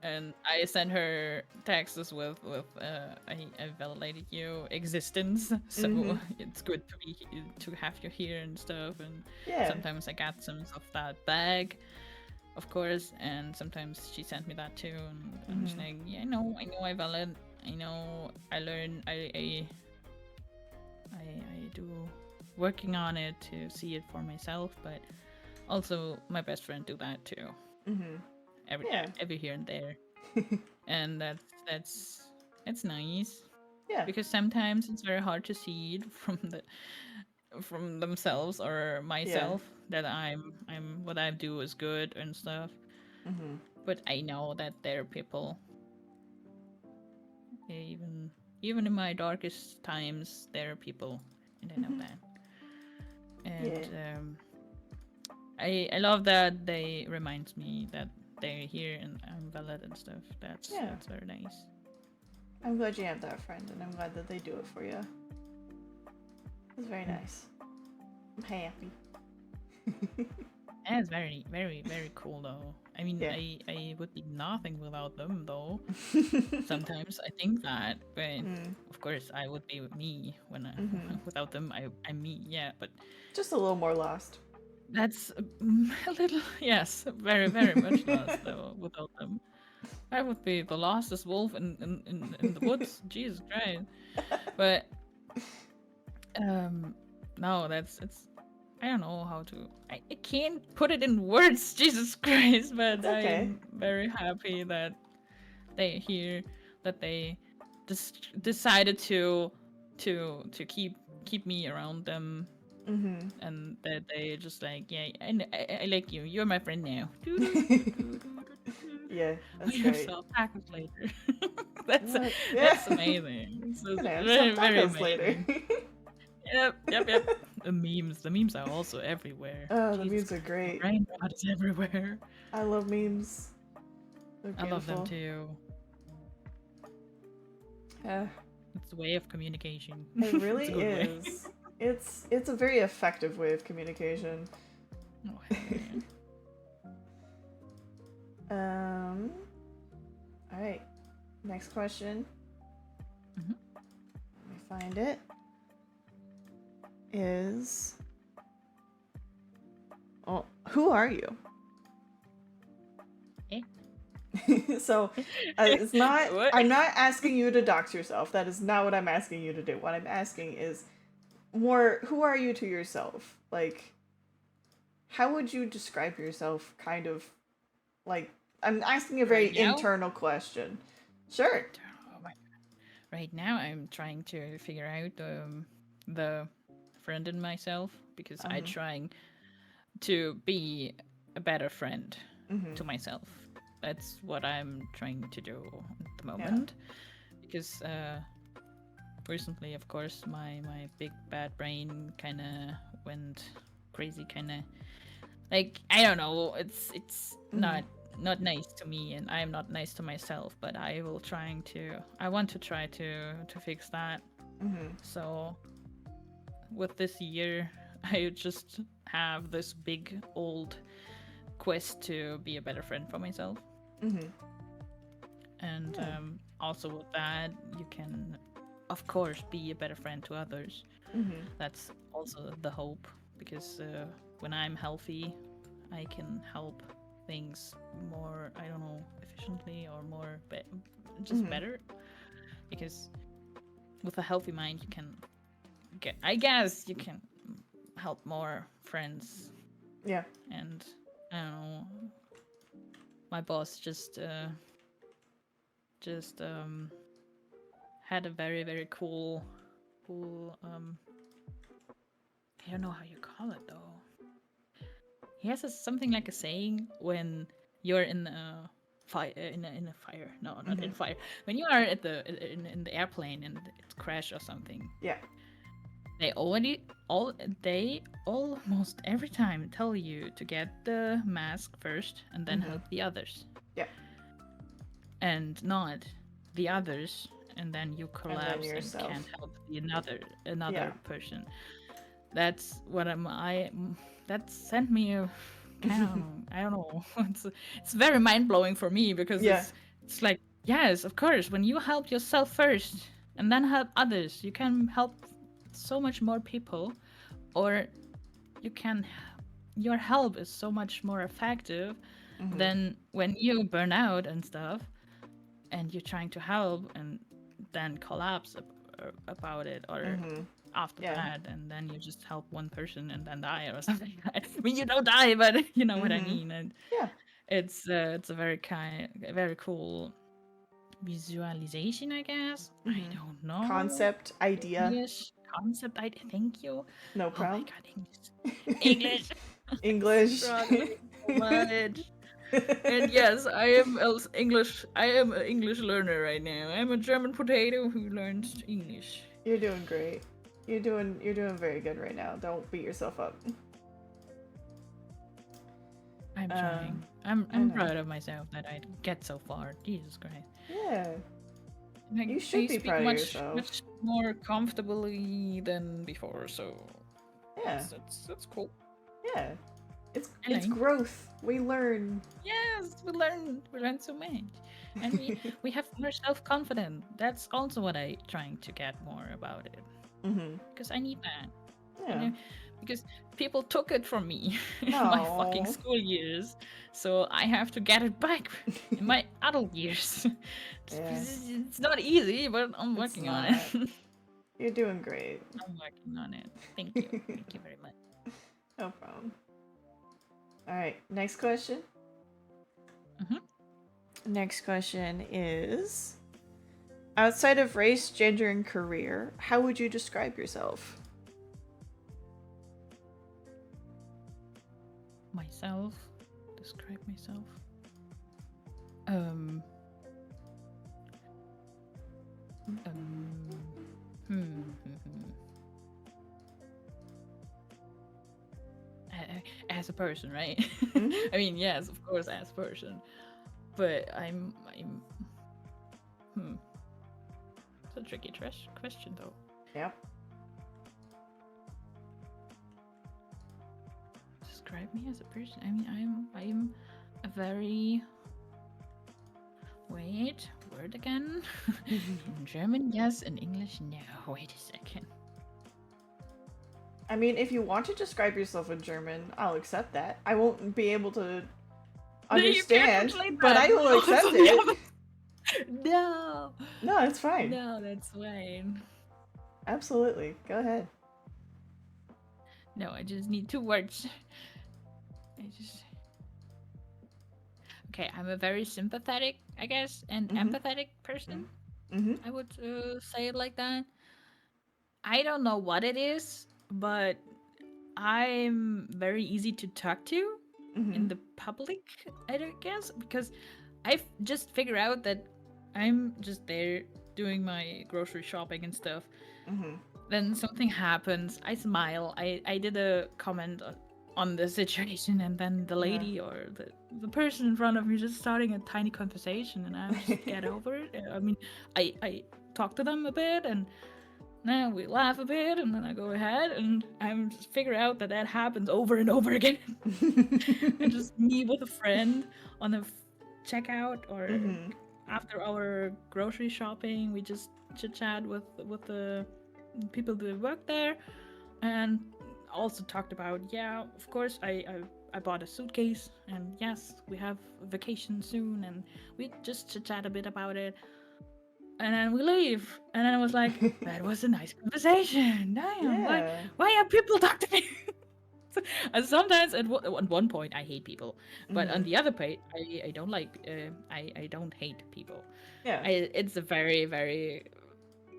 and I sent her texts with I validated your existence, so it's good to be to have you here and stuff. And Yeah. sometimes I got some of that bag, of course, and sometimes she sent me that too. And I'm just like, yeah, I know, I valid, I know, I learn, I do working on it to see it for myself, but also my best friend do that too. Yeah. Every here and there, and that's it's nice Yeah. because sometimes it's very hard to see it from themselves or Yeah. myself that I'm what I do is good and stuff. But I know that there are people, even even in my darkest times, there are people, and I know that. And Yeah. I love that they reminds me that they're here and I'm valid and stuff. Yeah. That's very nice. I'm glad you have that friend, and I'm glad that they do it for you. It's very nice. I'm happy. And it's very, very, very cool though. I mean, Yeah. I would be nothing without them though. Sometimes I think that, but of course I would be with me when without them I'm me. Yeah, but Just a little more lost. that's a little yes, very, very much lost though without them. I would be the lostest wolf in the woods. Jesus Christ. But no, that's it's I don't know how to I can't put it in words, Jesus Christ, but It's okay. I'm very happy that they're here, that they just decided to keep me around them, and that they just like, yeah, I like you. You're my friend now. Yeah, that's We have great. self-tacos later. that's Yeah. that's amazing. So Gonna have very some very tacos later. amazing. Yep. The memes are also everywhere. Oh, the Jesus memes are Christ, great. brain rot is everywhere. I love memes. They're I love them beautiful. too. Yeah, It's a way of communication. it really It's a good way. is. It's a very effective way of communication. Oh, hell yeah. All right. Next question. Mhm. Let me find it. Is oh, who are you? Eh? So it's not. What? I'm not asking you to dox yourself. That is not what I'm asking you to do. What I'm asking is more. Who are you to yourself? Like, how would you describe yourself? Kind of like I'm asking a very Right now? internal question. Sure. Oh my Right now, I'm trying to figure out the friend in myself because I'm trying to be a better friend to myself. That's what I'm trying to do at the moment. Because recently, of course, my big bad brain kind of went crazy. Kind of like I don't know. It's not nice to me, and I'm not nice to myself. But I want to try to fix that. So with this year, I just have this big old quest to be a better friend for myself. And also with that, you can, of course, be a better friend to others. That's also the hope because when I'm healthy, I can help things more, I don't know, efficiently or more, just better. Because with a healthy mind, you can I guess you can help more friends. Yeah. And I don't know, my boss just had a very very cool I don't know how you call it though. He has something like a saying when you're in a fire in a fire. No, not in fire. When you are at in the airplane and it's crash or something. Yeah. They almost every time tell you to get the mask first and then help the others. Yeah. And not the others and then you collapse and yourself. can't help the another person. That's what that sent me a kind of I don't know. It's very mind blowing for me because It's like, yes, of course, when you help yourself first and then help others, you can help so much more people, or you can, your help is so much more effective Mm-hmm. than when you burn out and stuff and you're trying to help and then collapse about it, or Mm-hmm. after Yeah. that, and then you just help one person and then die or something. I mean, you don't die, but you know what I Mm-hmm. mean. And Yeah. it's a very cool visualization, I guess. I Mm-hmm. don't know. Concept, idea, English concept. I thank you. no Oh my problem. god, English. I'm English. struggling so much. And yes, English. I am an English learner right now. I'm a German potato who learns English. You're doing great. You're doing very good right now. Don't beat yourself up. I'm Um, trying. I'm I I'm know. proud of myself that I get so far. Jesus Christ. Yeah. And You I should be speak proud of much yourself. much more comfortably than before, so Yeah. that's cool. Yeah. It's I it's learn. growth. We learn. Yes, we learn so much. And we have more self-confidence. That's also what I trying to get more about it. Mm-hmm. Because I need that. You Yeah. know, because people took it from me in my fucking Oh. school years. So I have to get it back in my adult years. Yeah. It's not easy, but I'm It's working on not. it. You're doing great. I'm working on it. Thank you. Thank you very much. No problem. All right. Next question. Hmm. Next question is: outside of race, gender, and career, how would you describe yourself? Myself. Describe myself. Um. Um. As a person, right? Mm-hmm. I mean, yes, of course, as a person. But I'm. Hmm. It's a tricky question, though. Yep. Describe me as a person. I mean, I'm a very. Wait, word again? In German, yes. In English, no. Wait a second. I mean, if you want to describe yourself in German, I'll accept that. I won't be able to No, you can't understand, translate but that. I will No, it's accept on the it. other. No, No, it's fine. no, that's fine. Absolutely. Go ahead. No, I just need 2 words. I just. Okay, I'm a very sympathetic, I guess, and Mm-hmm. empathetic person. Mm-hmm. I would say it like that. I don't know what it is, but I'm very easy to talk to Mm-hmm. in the public, I don't guess, because I've just figured out that I'm just there doing my grocery shopping and stuff. Mm-hmm. Then something happens. I smile. I did a comment on the situation, and then the Yeah. lady or the person in front of me just starting a tiny conversation, and I just get over it. I mean, I talk to them a bit, and then we laugh a bit, and then I go ahead, and I'm just figure out that that happens over and over again. And just me with a friend on the checkout or Mm-hmm. after our grocery shopping, we just chit chat with the people that work there, and also talked about, yeah, of course, I bought a suitcase, and yes, we have a vacation soon, and we just chit chat a bit about it, and then we leave, and then I was like, that was a nice conversation. Damn, Yeah. why are people talking to me? And sometimes at one point I hate people, but on Mm-hmm. the other point I don't like I don't hate people. Yeah. It's a very very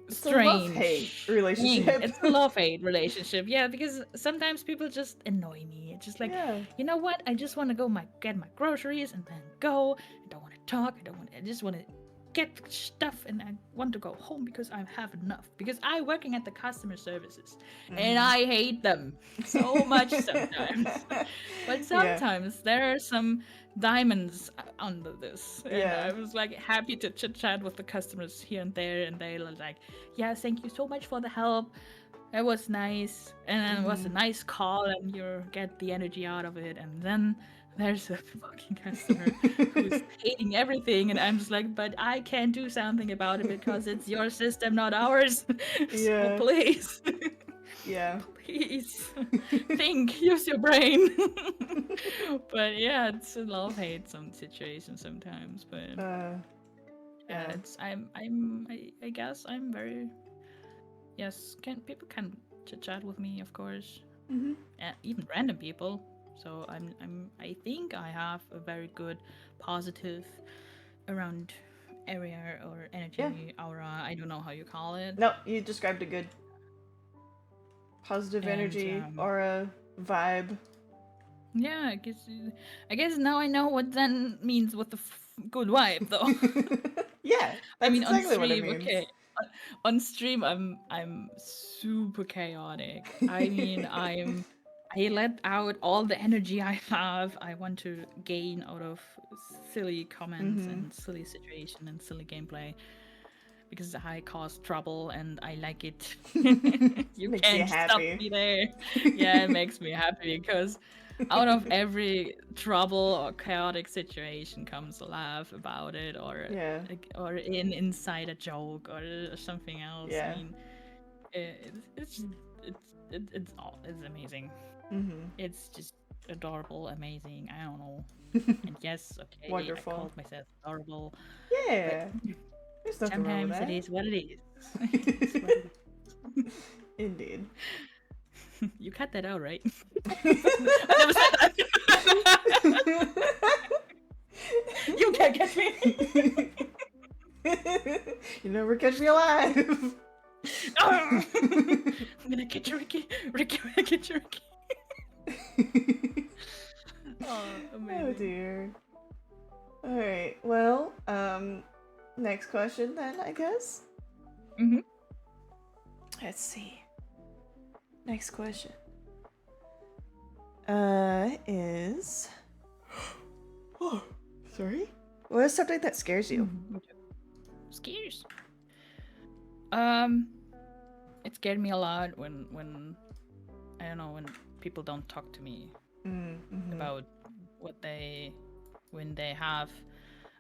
It's a love-hate strange thing. relationship. It's a love hate relationship, yeah, because sometimes people just annoy me. It's just like, Yeah. you know what? I just want to go get my groceries and then go. I don't want to talk. I just want to get stuff and I want to go home because I have enough. Because I working at the customer services and Mm-hmm. I hate them so much sometimes. But Yeah. sometimes there are some diamonds under this, and Yeah. I was like happy to chit chat with the customers here and there, and they were like, "Yeah, thank you so much for the help. It was nice, and then it was Mm-hmm. a nice call, and you get the energy out of it." And then there's a fucking customer who's hating everything, and I'm just like, but I can't do something about it because it's your system, not ours. So Yeah. please, Yeah. please, think, use your brain. But yeah, it's a love hate some situations sometimes. But yeah, Yeah. I guess I'm very yes. Can people can chit chat with me, of course, Mm-hmm. even random people. So I think I have a very good positive around area or Yeah. energy aura. I don't know how you call it. No, you described a good positive And energy, aura, vibe. yeah, I guess now I know what then means with the good vibe though. Yeah, I that's mean on exactly what it stream, means. okay. On stream I'm super chaotic. I mean I let out all the energy I have. I want to gain out of silly comments Mm-hmm. and silly situation and silly gameplay because I cause trouble and I like it. You Makes you can't stop happy. me there. Yeah, it makes me happy because out of every trouble or chaotic situation comes a laugh about it Yeah. or inside a joke or something else. I Yeah. mean, it's amazing. Mm-hmm. It's just adorable, amazing. I don't know. And yes, okay, I Wonderful. called myself adorable, but Yeah. There's nothing wrong with sometimes it that. is what it is. It is what it is. Indeed. You cut that out, right? I never said that. You can't catch me. You never catch me alive. I'm gonna get you, Ricky. Ricky, I'm gonna get you, Ricky. Oh, amazing. Oh dear. Alright, well, next question then, I guess. Mm-hmm. Let's see. Next question. Is oh, sorry. What is something that scares you? Scares. It scared me a lot when I don't know when people don't talk to me Mm-hmm. about when they have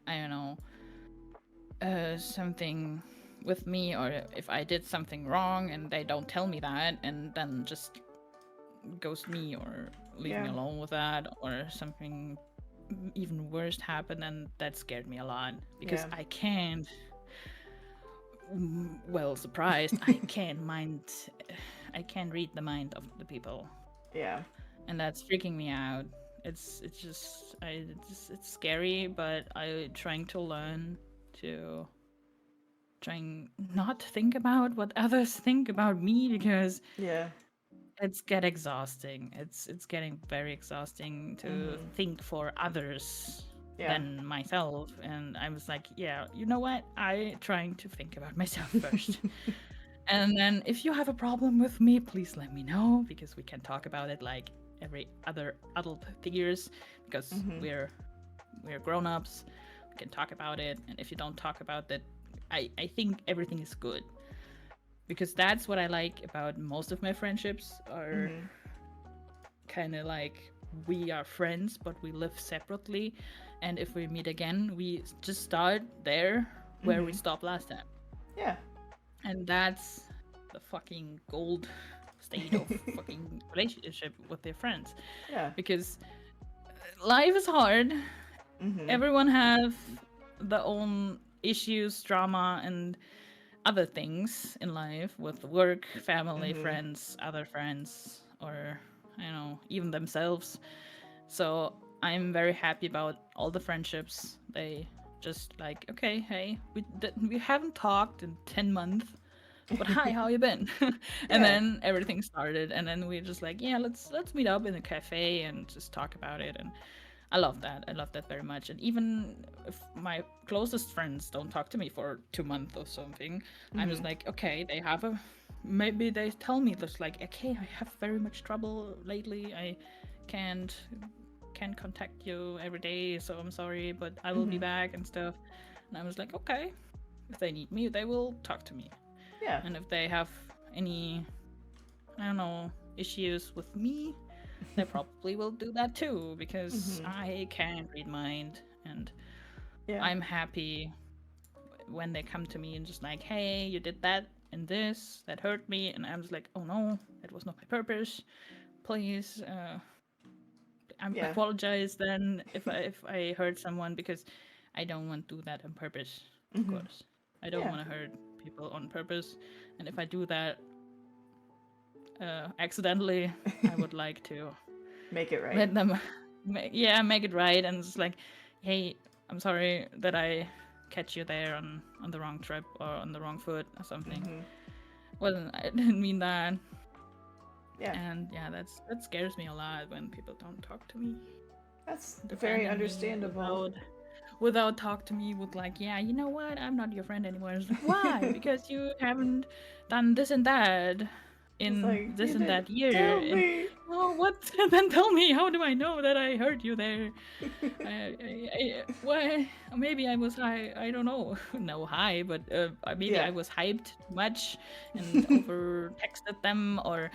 I don't know something with me or if I did something wrong and they don't tell me that and then just ghost me or leave me Yeah. alone with that or something even worse happened and that scared me a lot because Yeah. I can't well surprised I can't read the mind of the people Yeah. and that's freaking me out. It's just it's scary, but I trying to learn to trying not to think about what others think about me because Yeah. it's get exhausting. It's getting very exhausting to Mm-hmm. think for others Yeah. than myself. And I was like, yeah, you know what? I trying to think about myself first. And then if you have a problem with me, please let me know because we can talk about it like every other adult figures because Mm-hmm. we're grown-ups. We can talk about it. And if you don't talk about it, I think everything is good. Because that's what I like about most of my friendships are Mm-hmm. kind of like we are friends but we live separately and if we meet again we just start there where we Mm-hmm. stopped last time. Yeah. And that's the fucking gold state of fucking relationship with their friends Yeah. because life is hard. Mm-hmm. Everyone have their own issues, drama, and other things in life with work, family, Mm-hmm. friends, other friends, or you know, even themselves. So I'm very happy about all the friendships. They just like, okay, hey, we haven't talked in 10 months, but hi, how you been? And Yeah. then everything started, and then we just like, yeah, let's meet up in a cafe and just talk about it. And I love that. I love that very much. And even if my closest friends don't talk to me for 2 months or something, I'm just Mm-hmm. like, okay, they have a. Maybe they tell me this like, okay, I have very much trouble lately. I can't can't contact you every day, so I'm sorry, but I will be Mm-hmm. back and stuff. And I was like, okay, if they need me, they will talk to me. Yeah. And if they have any, I don't know, issues with me, they probably will do that too because Hmm. I can't read mind, and Yeah. I'm happy when they come to me and just like, hey, you did that and this that hurt me, and I'm just like, oh no, that was not my purpose. Please, I Yeah. apologize then if I hurt someone because I don't want to do that on purpose. Of Hmm. course, I don't Yeah. want to hurt people on purpose, and if I do that accidentally, I would like to Make it right. let them, make it right, and it's like, hey, I'm sorry that I catch you there on the wrong trip or on the wrong foot or something. Hmm. Well, I didn't mean that, Yeah. and yeah, that scares me a lot when people don't talk to me, That's and very abandon me understandable. without talk to me with like, yeah, you know what, I'm not your friend anymore. It's like, why? Because you haven't done this and that It's in like, this you and didn't that year, tell and me. oh, what? Then tell me, how do I know that I hurt you there? Why? Maybe I was high. I don't know. No high, but maybe Yeah. I was hyped too much and over texted them, or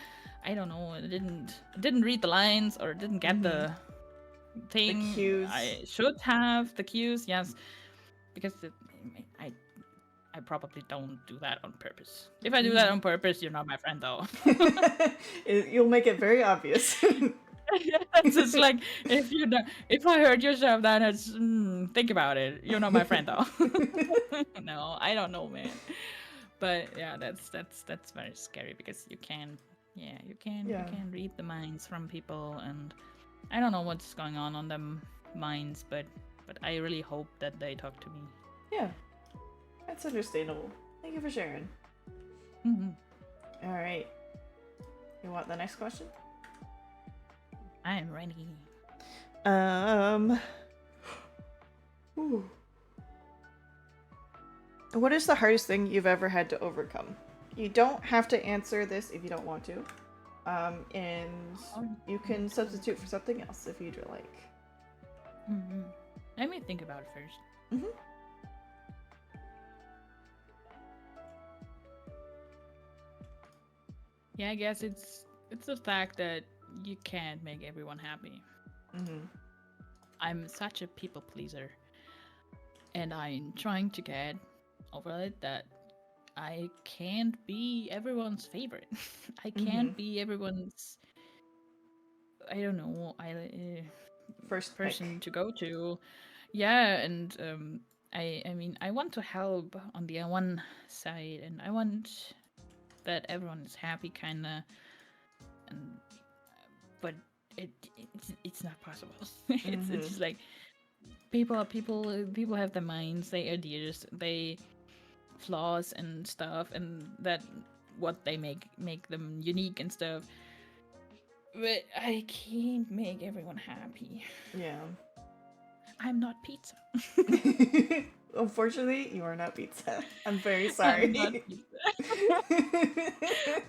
I don't know. I didn't read the lines or didn't get Hmm. the The thing cues. I should have, the cues. Yes, because I I probably don't do that on purpose. If I do that Hmm. on purpose, you're not my friend though. You'll make it very obvious. It's just like if I heard you say that, it's think about it. You're not my friend though. No, I don't know, man. But yeah, that's very scary because you can, yeah, you Yeah. can read the minds from people, and I don't know what's going on them minds, but I really hope that they talk to me. Yeah. That's understandable. Thank you for sharing. Hmm. All right. You want the next question? I'm ready. Um. Ooh. What is the hardest thing you've ever had to overcome? You don't have to answer this if you don't want to. And you can substitute for something else if you'd like. Mm-hmm. Let me think about it first. Mm-hmm. Yeah, I guess it's the fact that you can't make everyone happy. Mm-hmm. I'm such a people pleaser, and I'm trying to get over it that I can't be everyone's favorite. I Mm-hmm. can't be everyone's, I don't know, First pick. person to go to. Yeah, and I mean, I want to help on the one side, and I want that everyone is happy, kinda, and but it's not possible. It's Mm-hmm. just like people have their minds, they ideas, they flaws and stuff, and that what they make them unique and stuff. But I can't make everyone happy. Yeah. I'm not pizza. Unfortunately, you are not pizza. I'm very I'm not sorry. pizza.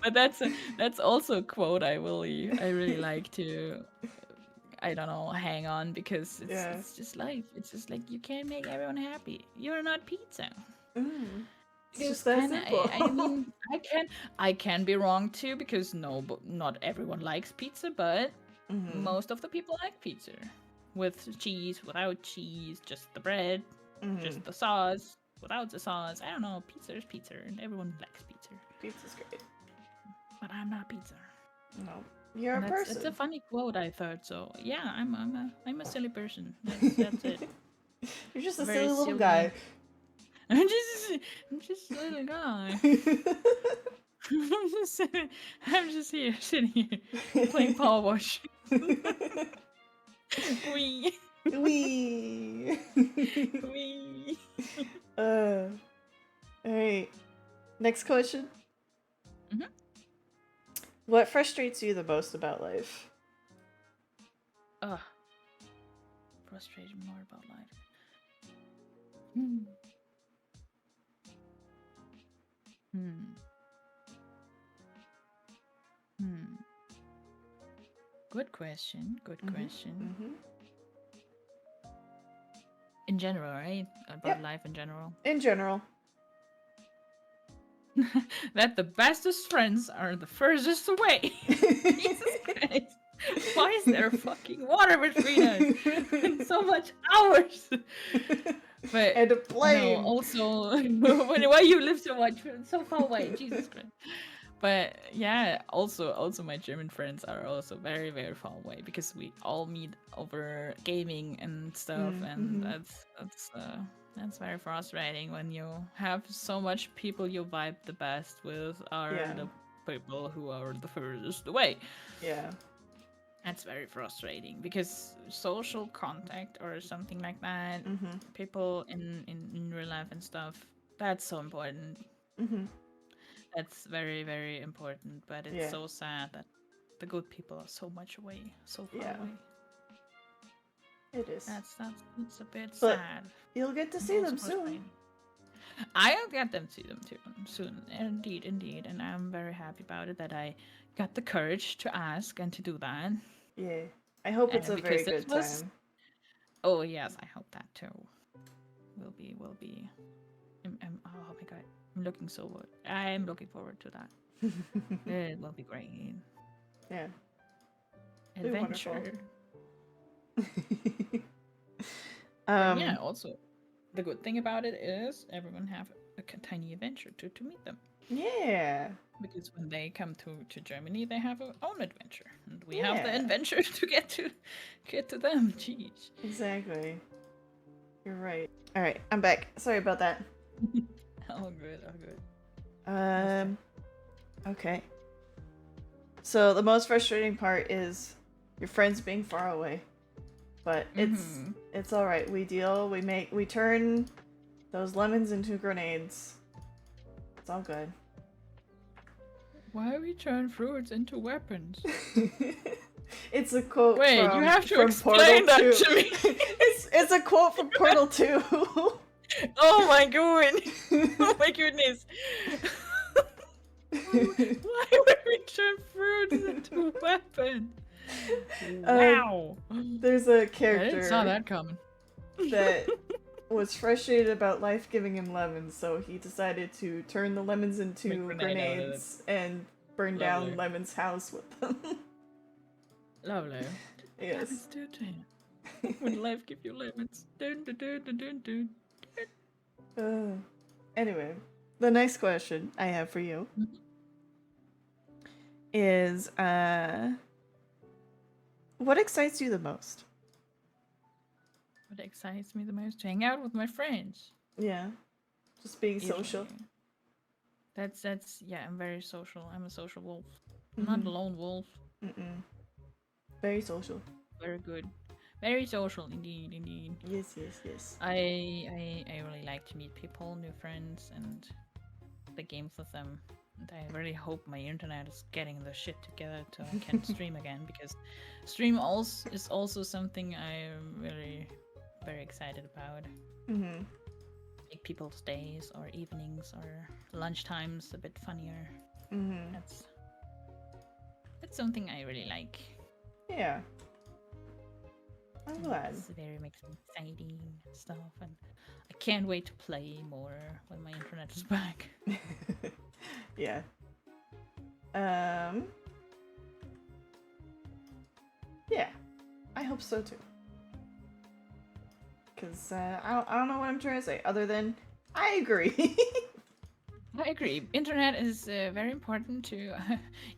But that's also a quote I really like to, I don't know, hang on, because it's Yeah. it's just life. It's just like you can't make everyone happy. You're not pizza. Mm. It's Because just that kind of, simple. I mean, I can be wrong too, because no, but not everyone likes pizza, but Mm-hmm. most of the people like pizza with cheese, without cheese, just the bread, Mm-hmm. just the sauce, without the sauce. I don't know. Pizza is pizza, and everyone likes pizza. Pizza's great. But I'm not pizza. No. You're a And it's a person. funny quote, I thought. So yeah, I'm a silly person. That's it. You're just a Very silly little guy. silly. I'm just a little guy. I'm just here, sitting here, playing Power Wash. We, Wee. we. All right. Next question. Mhm. What frustrates you the most about life? Ugh, frustrated more about life. Hmm. Hmm. Hmm. Good question. Good Mm-hmm. question. Mm-hmm. In general, right? About Yep. life in general. In general. That the bestest friends are the furthest away. Jesus Christ. Why is there fucking water between us? And so much hours. But And a no, plane. also why you live so far away, Jesus Christ. But yeah, also my German friends are also very very far away because we all meet over gaming and stuff, and Mm-hmm. that's very frustrating when you have so much people you vibe the best with are Yeah. the people who are the furthest away. Yeah. That's very frustrating because social contact or something like that, Mm-hmm. people in real life and stuff, that's so important. Mm-hmm. That's very, very important. But it's Yeah. so sad that the good people are so much away, so far Yeah. away. It is. That's a bit But sad. you'll get to And see also them soon. frustrating. I'll get them to them too soon. Indeed, indeed. And I'm very happy about it that I got the courage to ask and to do that. Yeah. I hope it's a very Because this good was time. oh yes, I hope that too. Will be. Oh my god, I'm looking forward to that. It will be great. Yeah. It'll be wonderful. Adventure. And yeah, um also the good thing about it is everyone have a tiny adventure to meet them. yeah. Because when they come to Germany, they have their own adventure, and we have the Yeah. adventure to get to them. Jeez. Exactly. You're right. All right, I'm back. Sorry about that. All good, all good. Okay. So the most frustrating part is your friends being far away. But it's all right. We deal. We turn those lemons into grenades. It's all good. Why we turn fruits into weapons? It's a quote Wait, from, you have to from explain Portal 2. that to me. It's a quote from Portal 2. Oh my god! Oh my goodness! Why would we turn fruits into weapons? Wow! There's a I didn't saw character that coming. that was frustrated about life giving him lemons, so he decided to turn the lemons into Make grenade out of it. grenades and burn Lovely. down Lemon's house with them. Lovely. Yes. Lemons do too. When life give you lemons. Dun, dun, dun, dun, dun, dun. Anyway, the next question I have for you is what excites you the most? What excites me the most? To hang out with my friends. Yeah. Just being social. That's yeah, I'm very social. I'm a social wolf. I'm not a lone wolf. Very social. Very good. Very social indeed, indeed. Yes, yes, yes. I really like to meet people, new friends, and play games with them. And I really hope my internet is getting the shit together so I can stream again, because stream also is also something I'm really very excited about. Make people's days or evenings or lunchtimes a bit funnier. That's something I really like. Yeah. I'm glad. It's very makes me exciting stuff, and I can't wait to play more when my internet is back. Yeah. Yeah. I hope so too. Because I don't know what I'm trying to say other than I agree. I agree. Internet is very important to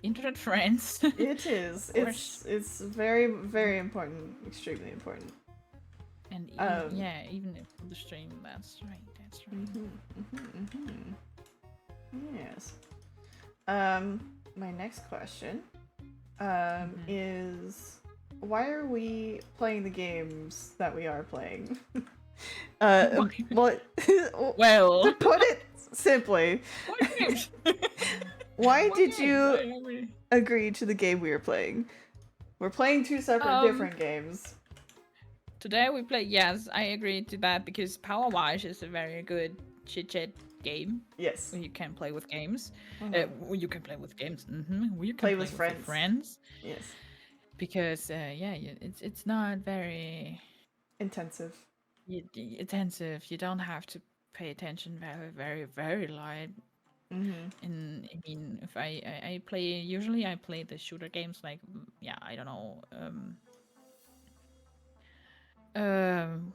internet friends. It is. It's very, very important. Extremely important. And even, even if the stream, that's right. That's right. Yes. My next question is why are we playing the games that we are playing? What? Well, to put it simply, why did you agree to the game we are playing? We're playing two separate different games. Today we play. Yes, I agree to that because Power Wash is a very good chit chat game. Yes. You can play with games. You can play with games. You can play with friends. Yes. Because it's not very intensive. Intensive. You don't have to pay attention very, very, very light. And I mean, if I play, usually I play the shooter games like, yeah, I don't know, um,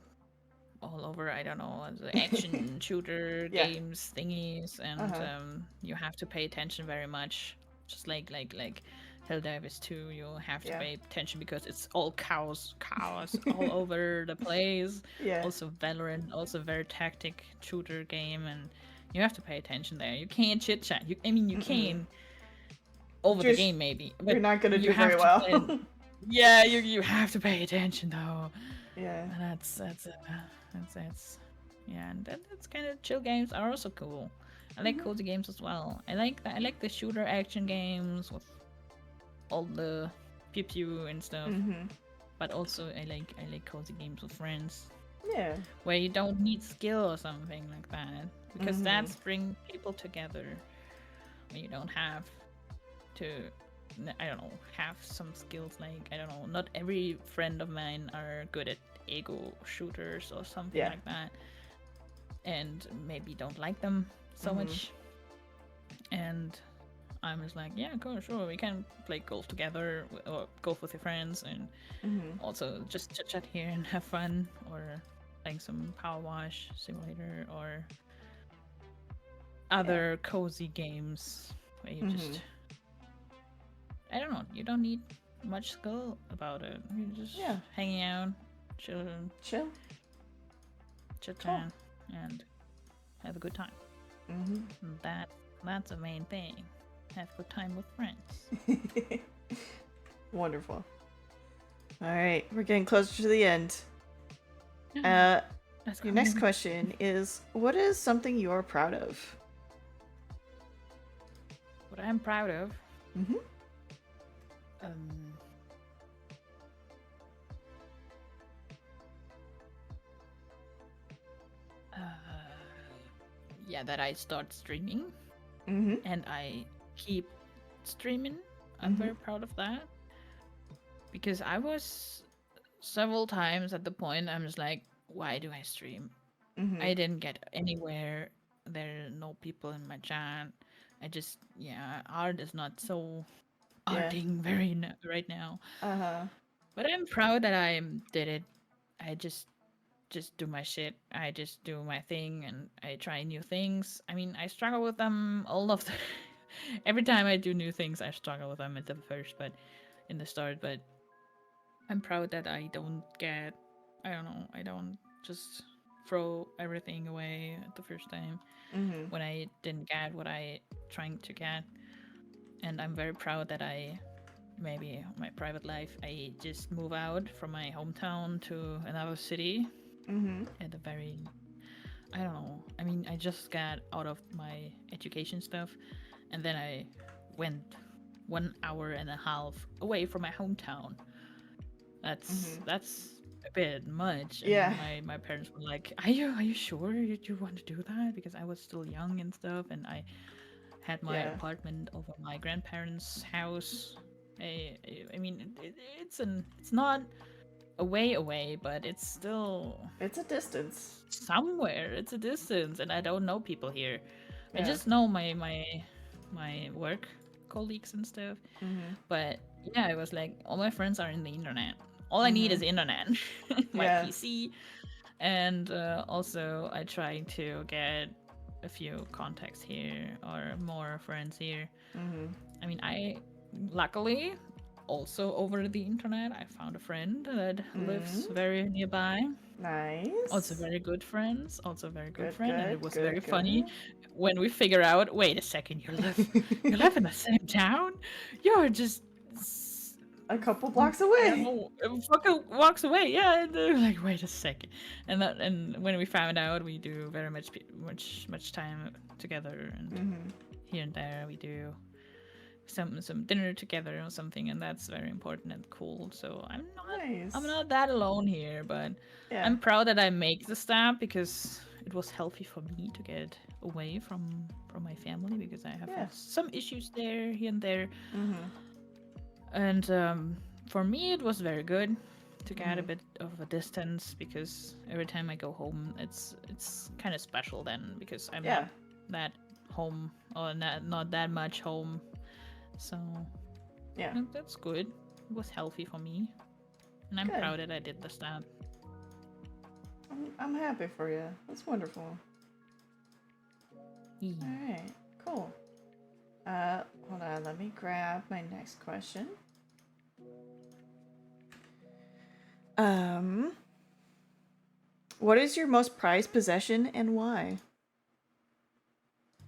all over, I don't know, the action shooter Yeah. games thingies, and Uh-huh. you have to pay attention very much. Just like Helldivers 2, you have to Yeah. pay attention because it's all chaos all over the place. Yeah. Also Valorant, also very tactic shooter game, and you have to pay attention there. You can't chit chat. I mean, you Mm-mm. can over the Just game maybe, you're but not gonna you do very have to play. well. Yeah, you have to pay attention though. Yeah. And that's yeah, and that's kind of chill games are also cool. I like cozy games as well. I like the shooter action games with all the pew pew and stuff. But also I like cozy games with friends Yeah. where you don't need skill or something like that because that's bring people together. When you don't have to, I don't know, have some skills like, I don't know, not every friend of mine are good at ego shooters or something Yeah. like that, and maybe don't like them so much. And I'm just like, yeah, cool, sure, we can play golf together or golf with your friends, and also just chit chat here and have fun, or playing some power wash simulator or other cozy games where you just, I don't know, you don't need much skill about it. You just hanging out, chilling, Chill. chit Cool. chat, and have a good time. And that's the main thing. Have a good time with friends. Wonderful. All right, we're getting closer to the end. That's Your next question is, what is something you're proud of? What I'm proud of. Yeah, that I start streaming, and I keep streaming. I'm very proud of that because I was several times at the point I'm just like, why do I stream? I didn't get anywhere. There are no people in my chat. I just, yeah, art is not so arting very right now. But I'm proud that I did it. I just do my shit. I just do my thing and I try new things. I mean, I struggle with them all of the every time I do new things, I struggle with them at the first, but in the start, but I'm proud that I don't get, I don't know, I don't just throw everything away at the first time when I didn't get what I trying to get. And I'm very proud that I maybe my private life I just move out from my hometown to another city at a very, I don't know, I mean, I just got out of my education stuff and then I went 1 hour and a half away from my hometown. That's a bit much. And Yeah. my parents were like, are you sure you want to do that? Because I was still young and stuff, and I had my apartment over my grandparents' house. I mean, it's not away, but it's still It's a distance. somewhere. It's a distance, and I don't know people here. I Yeah. just know my work colleagues and stuff. But yeah, I was like, all my friends are in the internet. All I need is internet, my PC, and also I try to get a few contacts here or more friends here. I mean, I luckily also over the internet I found a friend that lives very nearby. Nice. Also very good friends. Also very good friend, and it was good, very good. funny when we figure out. Wait a second, you live in the same town. You're just A couple blocks I don't away. know, fucking walks away. Yeah, and they're like, wait a second, and when we found out, we do very much time together, and here and there we do some dinner together or something, and that's very important and cool. So I'm not that alone here, but I'm proud that I make the step because it was healthy for me to get away from my family because I have some issues there here and there. And for me, it was very good to get a bit of a distance because every time I go home, it's kind of special then because I'm not that home, or not that much home. So Yeah. that's good. It was healthy for me, and I'm Good. proud that I did this that. I'm happy for you. That's wonderful. Yeah. All right. Cool. Hold on. Let me grab my next question. What is your most prized possession and why?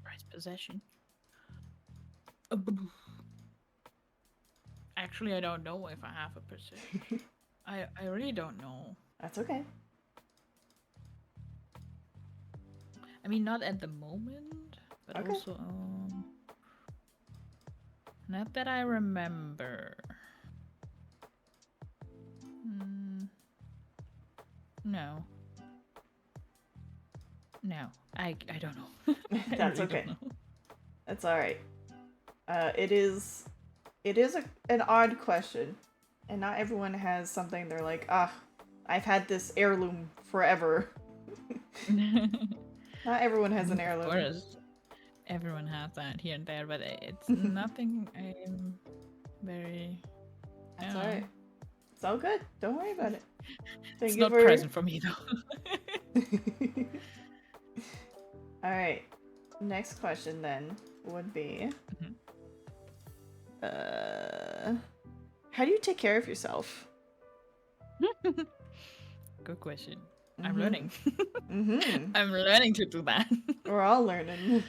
Prized possession. Actually, I don't know if I have a possession. I really don't know. That's okay. I mean, not at the moment, but Okay. also not that I remember. No. No, I don't know. That's really okay. don't know. That's all right. It is an odd question, and not everyone has something they're like, I've had this heirloom forever. Not everyone has an heirloom. Of course, everyone has that here and there, but it's nothing I'm very. That's all right. It's all good. Don't worry about it. It's not present for me though. All right. Next question then would be, how do you take care of yourself? Good question. I'm learning. Mm-hmm. I'm learning to do that. We're all learning.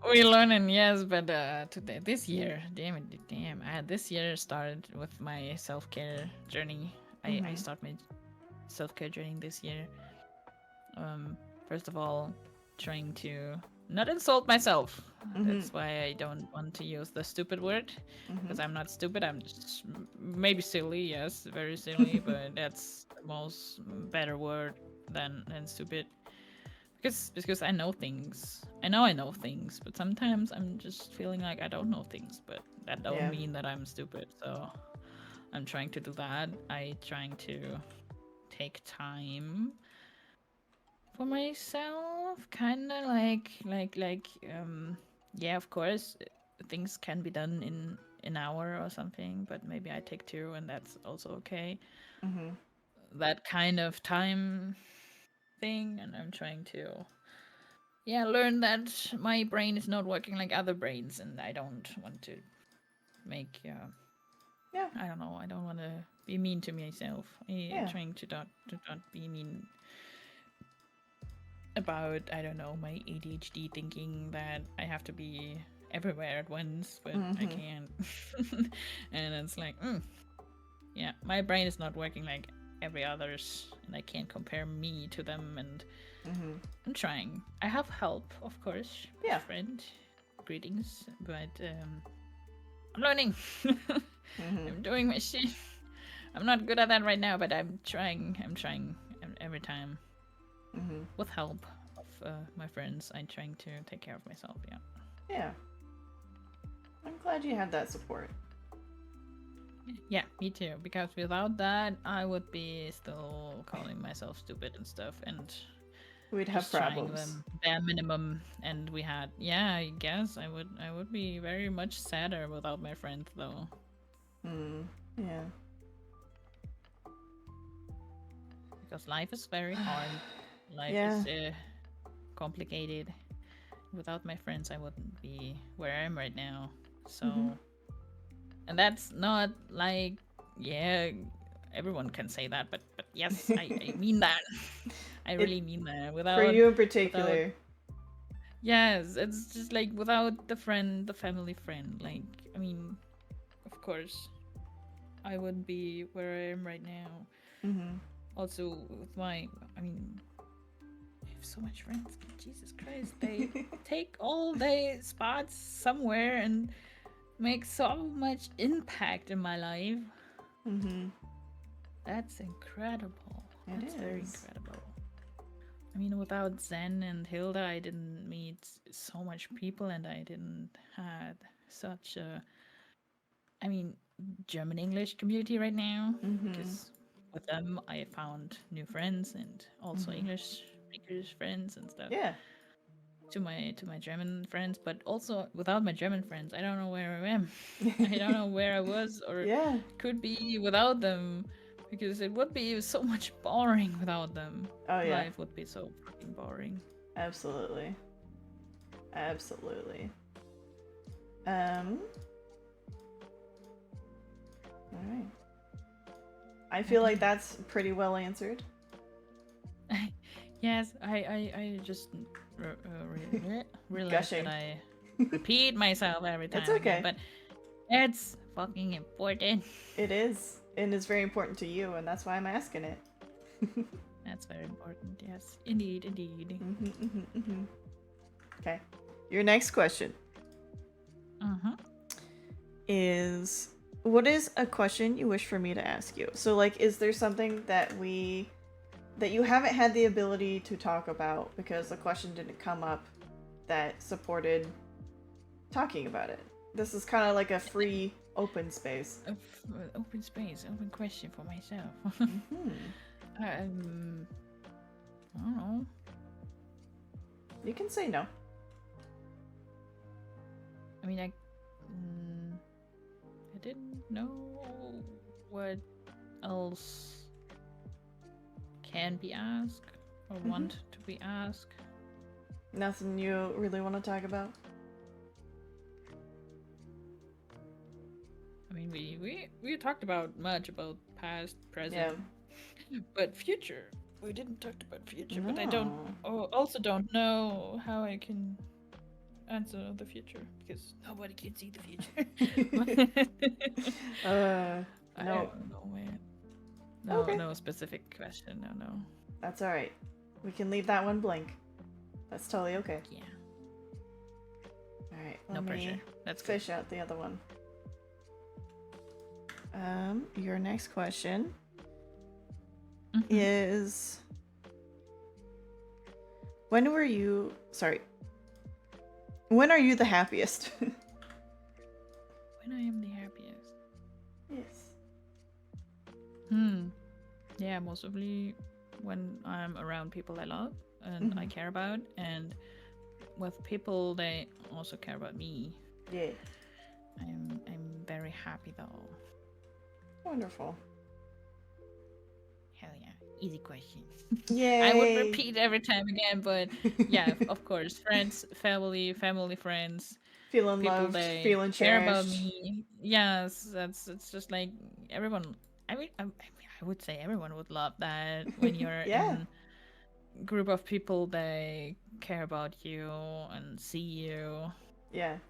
We're learning, yes, but this year, this year started with my self-care journey. I started my self-care journey this year. First of all, trying to not insult myself. That's why I don't want to use the stupid word, because I'm not stupid. I'm just maybe silly, yes, very silly, but that's the most better word than stupid. Because I know things. I know things, but sometimes I'm just feeling like I don't know things, but that don't mean that I'm stupid. So I'm trying to do that. I trying to take time for myself, kind of yeah, of course things can be done in an hour or something, but maybe I take 2 and that's also okay. That kind of time thing, and I'm trying to learn that my brain is not working like other brains, and I don't want to make I don't know, I don't want to be mean to myself. I'm trying to not be mean about, I don't know, my ADHD thinking that I have to be everywhere at once, but I can't. And it's like, yeah, my brain is not working like every others, and I can't compare me to them, and I'm trying. I have help, of course. Yeah. Friend, greetings, but I'm learning. I'm doing my shit. I'm not good at that right now, but I'm trying. I'm trying every time. With help of my friends, I'm trying to take care of myself. Yeah. Yeah. I'm glad you have that support. Yeah, me too. Because without that, I would be still calling myself stupid and stuff, and we'd have problems. Them bare minimum, and we had. Yeah, I guess I would be very much sadder without my friends, though. Yeah. Because life is very hard. Life is complicated. Without my friends, I wouldn't be where I am right now. So, and that's not like, everyone can say that, but yes, I mean that. I really mean that. Without for you in particular. Yes, it's just like without the family friend. Like, I mean, of course, I wouldn't be where I am right now. Also, with I have so much friends. Jesus Christ, they take all their spots somewhere and make so much impact in my life. That's incredible. That's very incredible. I mean, without Zen and Hilda, I didn't meet so much people, and I didn't had such a, German English community right now. Because with them, I found new friends and also English speakers friends and stuff. Yeah. to my German friends, but also without my German friends, I don't know where I am. I don't know where I was or Yeah. could be without them, because it would be so much boring without them. Oh yeah. Life would be so fucking boring. Absolutely. Absolutely. Alright. I feel like that's pretty well answered. Yes, I just realized Gushing. that I repeat myself every time. It's okay. Again, but it's fucking important. It is. And it's very important to you, and that's why I'm asking it. That's very important. Yes, indeed, indeed. Okay. Your next question Uh-huh. is, what is a question you wish for me to ask you? So, like, is there something that you haven't had the ability to talk about because the question didn't come up that supported talking about it? This is kind of like a free open space. Open space, open question for myself. I don't know. You can say no. I mean, I didn't know what else can be asked or want to be asked. Nothing you really want to talk about? I mean, we talked about much about past, present, but future. We didn't talk about future, but I also don't know how I can answer the future because nobody can see the future. No. I don't know, man. No, Okay. no specific question. No. That's all right. We can leave that one blank. That's totally okay. Yeah. All right. No pressure. That's good. Fish out the other one. Your next question is, when are you the happiest? When I am the happiest? Yes. Yeah, mostly when I'm around people I love and I care about, and with people they also care about me. Yeah. I'm very happy though. Wonderful. Hell yeah. Easy question. Yay. I would repeat every time again, but yeah, of course. Friends, family, friends. Feeling People loved, they feeling care cherished. about me. Yes, it's just like everyone. I mean, I would say everyone would love that when you're in a group of people they care about you and see you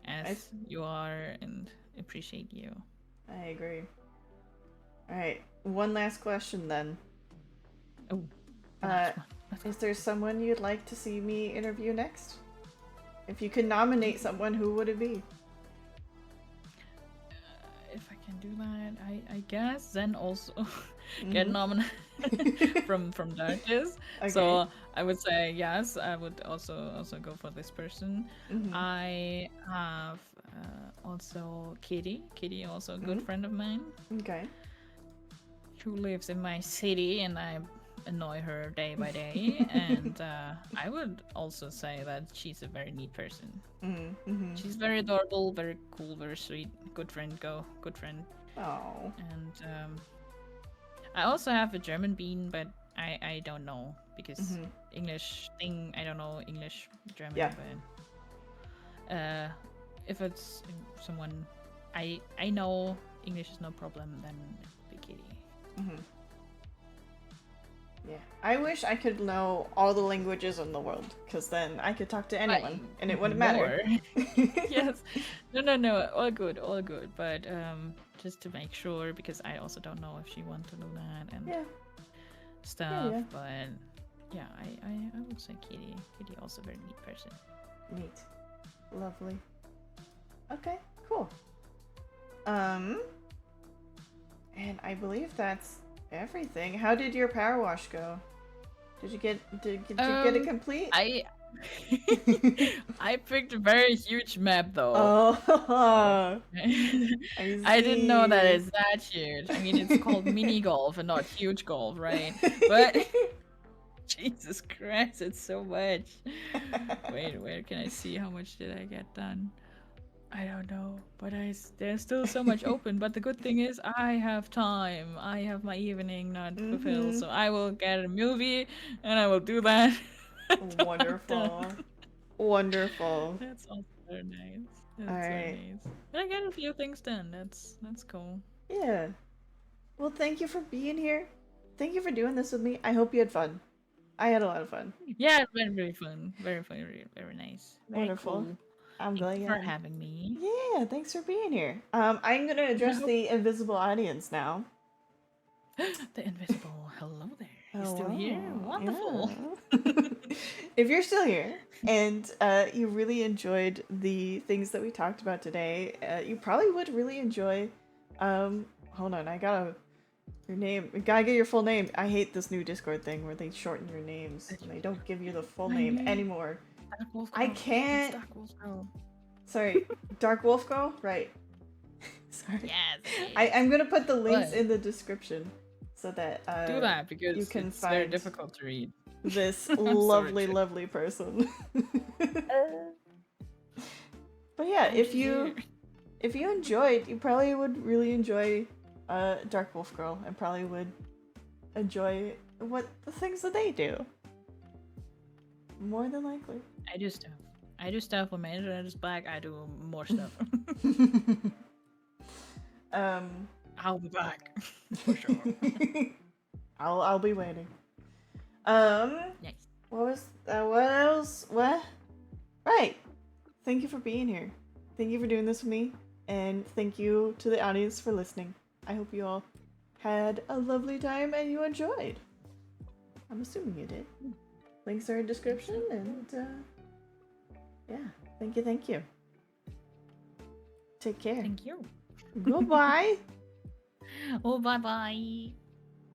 as you are and appreciate you. I agree. All right, one last question then. Oh, is there someone you'd like to see me interview next? If you could nominate someone, who would it be? If I can do that, I guess then also get nominated from Darkest. Okay. So I would say yes. I would also go for this person. I have also Kitty. Kitty, also a good friend of mine. Okay. Who lives in my city, and I annoy her day by day. And I would also say that she's a very neat person. She's very adorable, very cool, very sweet. Good friend. Oh. And I also have a German bean, but I don't know because English thing. I don't know English, German. Yeah. But if it's someone I know English is no problem, then be Kitty. Yeah. I wish I could know all the languages in the world, because then I could talk to anyone, and it wouldn't matter. Yes. No. All good. But just to make sure, because I also don't know if she wants to do that and stuff. Yeah. But yeah, I would say Kitty. Kitty also a very neat person. Neat. Lovely. Okay, cool. And I believe that's everything. How did your power wash go? Did you get it complete? I picked a very huge map though. Oh. I didn't know that it's that huge. I mean, it's called mini golf and not huge golf, right? But Jesus Christ, it's so much. Wait, where can I see how much did I get done? I don't know, but there's still so much open. But the good thing is I have time. I have my evening not fulfilled, so I will get a movie and I will do that. until I'm Wonderful. done. Wonderful. That's also very nice. All That's so right. nice. But I get a few things done. That's cool. Yeah. Well, thank you for being here. Thank you for doing this with me. I hope you had fun. I had a lot of fun. Yeah, it's been very fun. Very fun. Very nice. Very Wonderful. cool. I'm Thank glad you you for had. having me. Yeah, thanks for being here. I'm gonna I address hope the invisible audience now. the invisible. Hello there. You still here? Hello. Wonderful. Yeah. If you're still here and you really enjoyed the things that we talked about today, you probably would really enjoy. Hold on, your name. You gotta get your full name. I hate this new Discord thing where they shorten your names and they don't give you the full My name name. anymore. Dark Wolf I Girl. can't. It's Dark Wolf Girl. Sorry, Dark Wolf Girl? Right. Sorry. Yes. I'm gonna put the links What? in the description so that Do that because you can it's very find difficult to read. this I'm sorry, lovely, Chick. lovely person. But yeah, if you enjoyed, you probably would really enjoy Dark Wolf Girl and probably would enjoy what the things that they do. More than likely. I do stuff. I do stuff when my internet is back. I do more stuff. I'll be back for sure. I'll be waiting. Nice. What else? What? Right. Thank you for being here. Thank you for doing this with me. And thank you to the audience for listening. I hope you all had a lovely time and you enjoyed. I'm assuming you did. Links are in description and yeah. Thank you. Take care. Thank you. Goodbye. Oh, bye bye.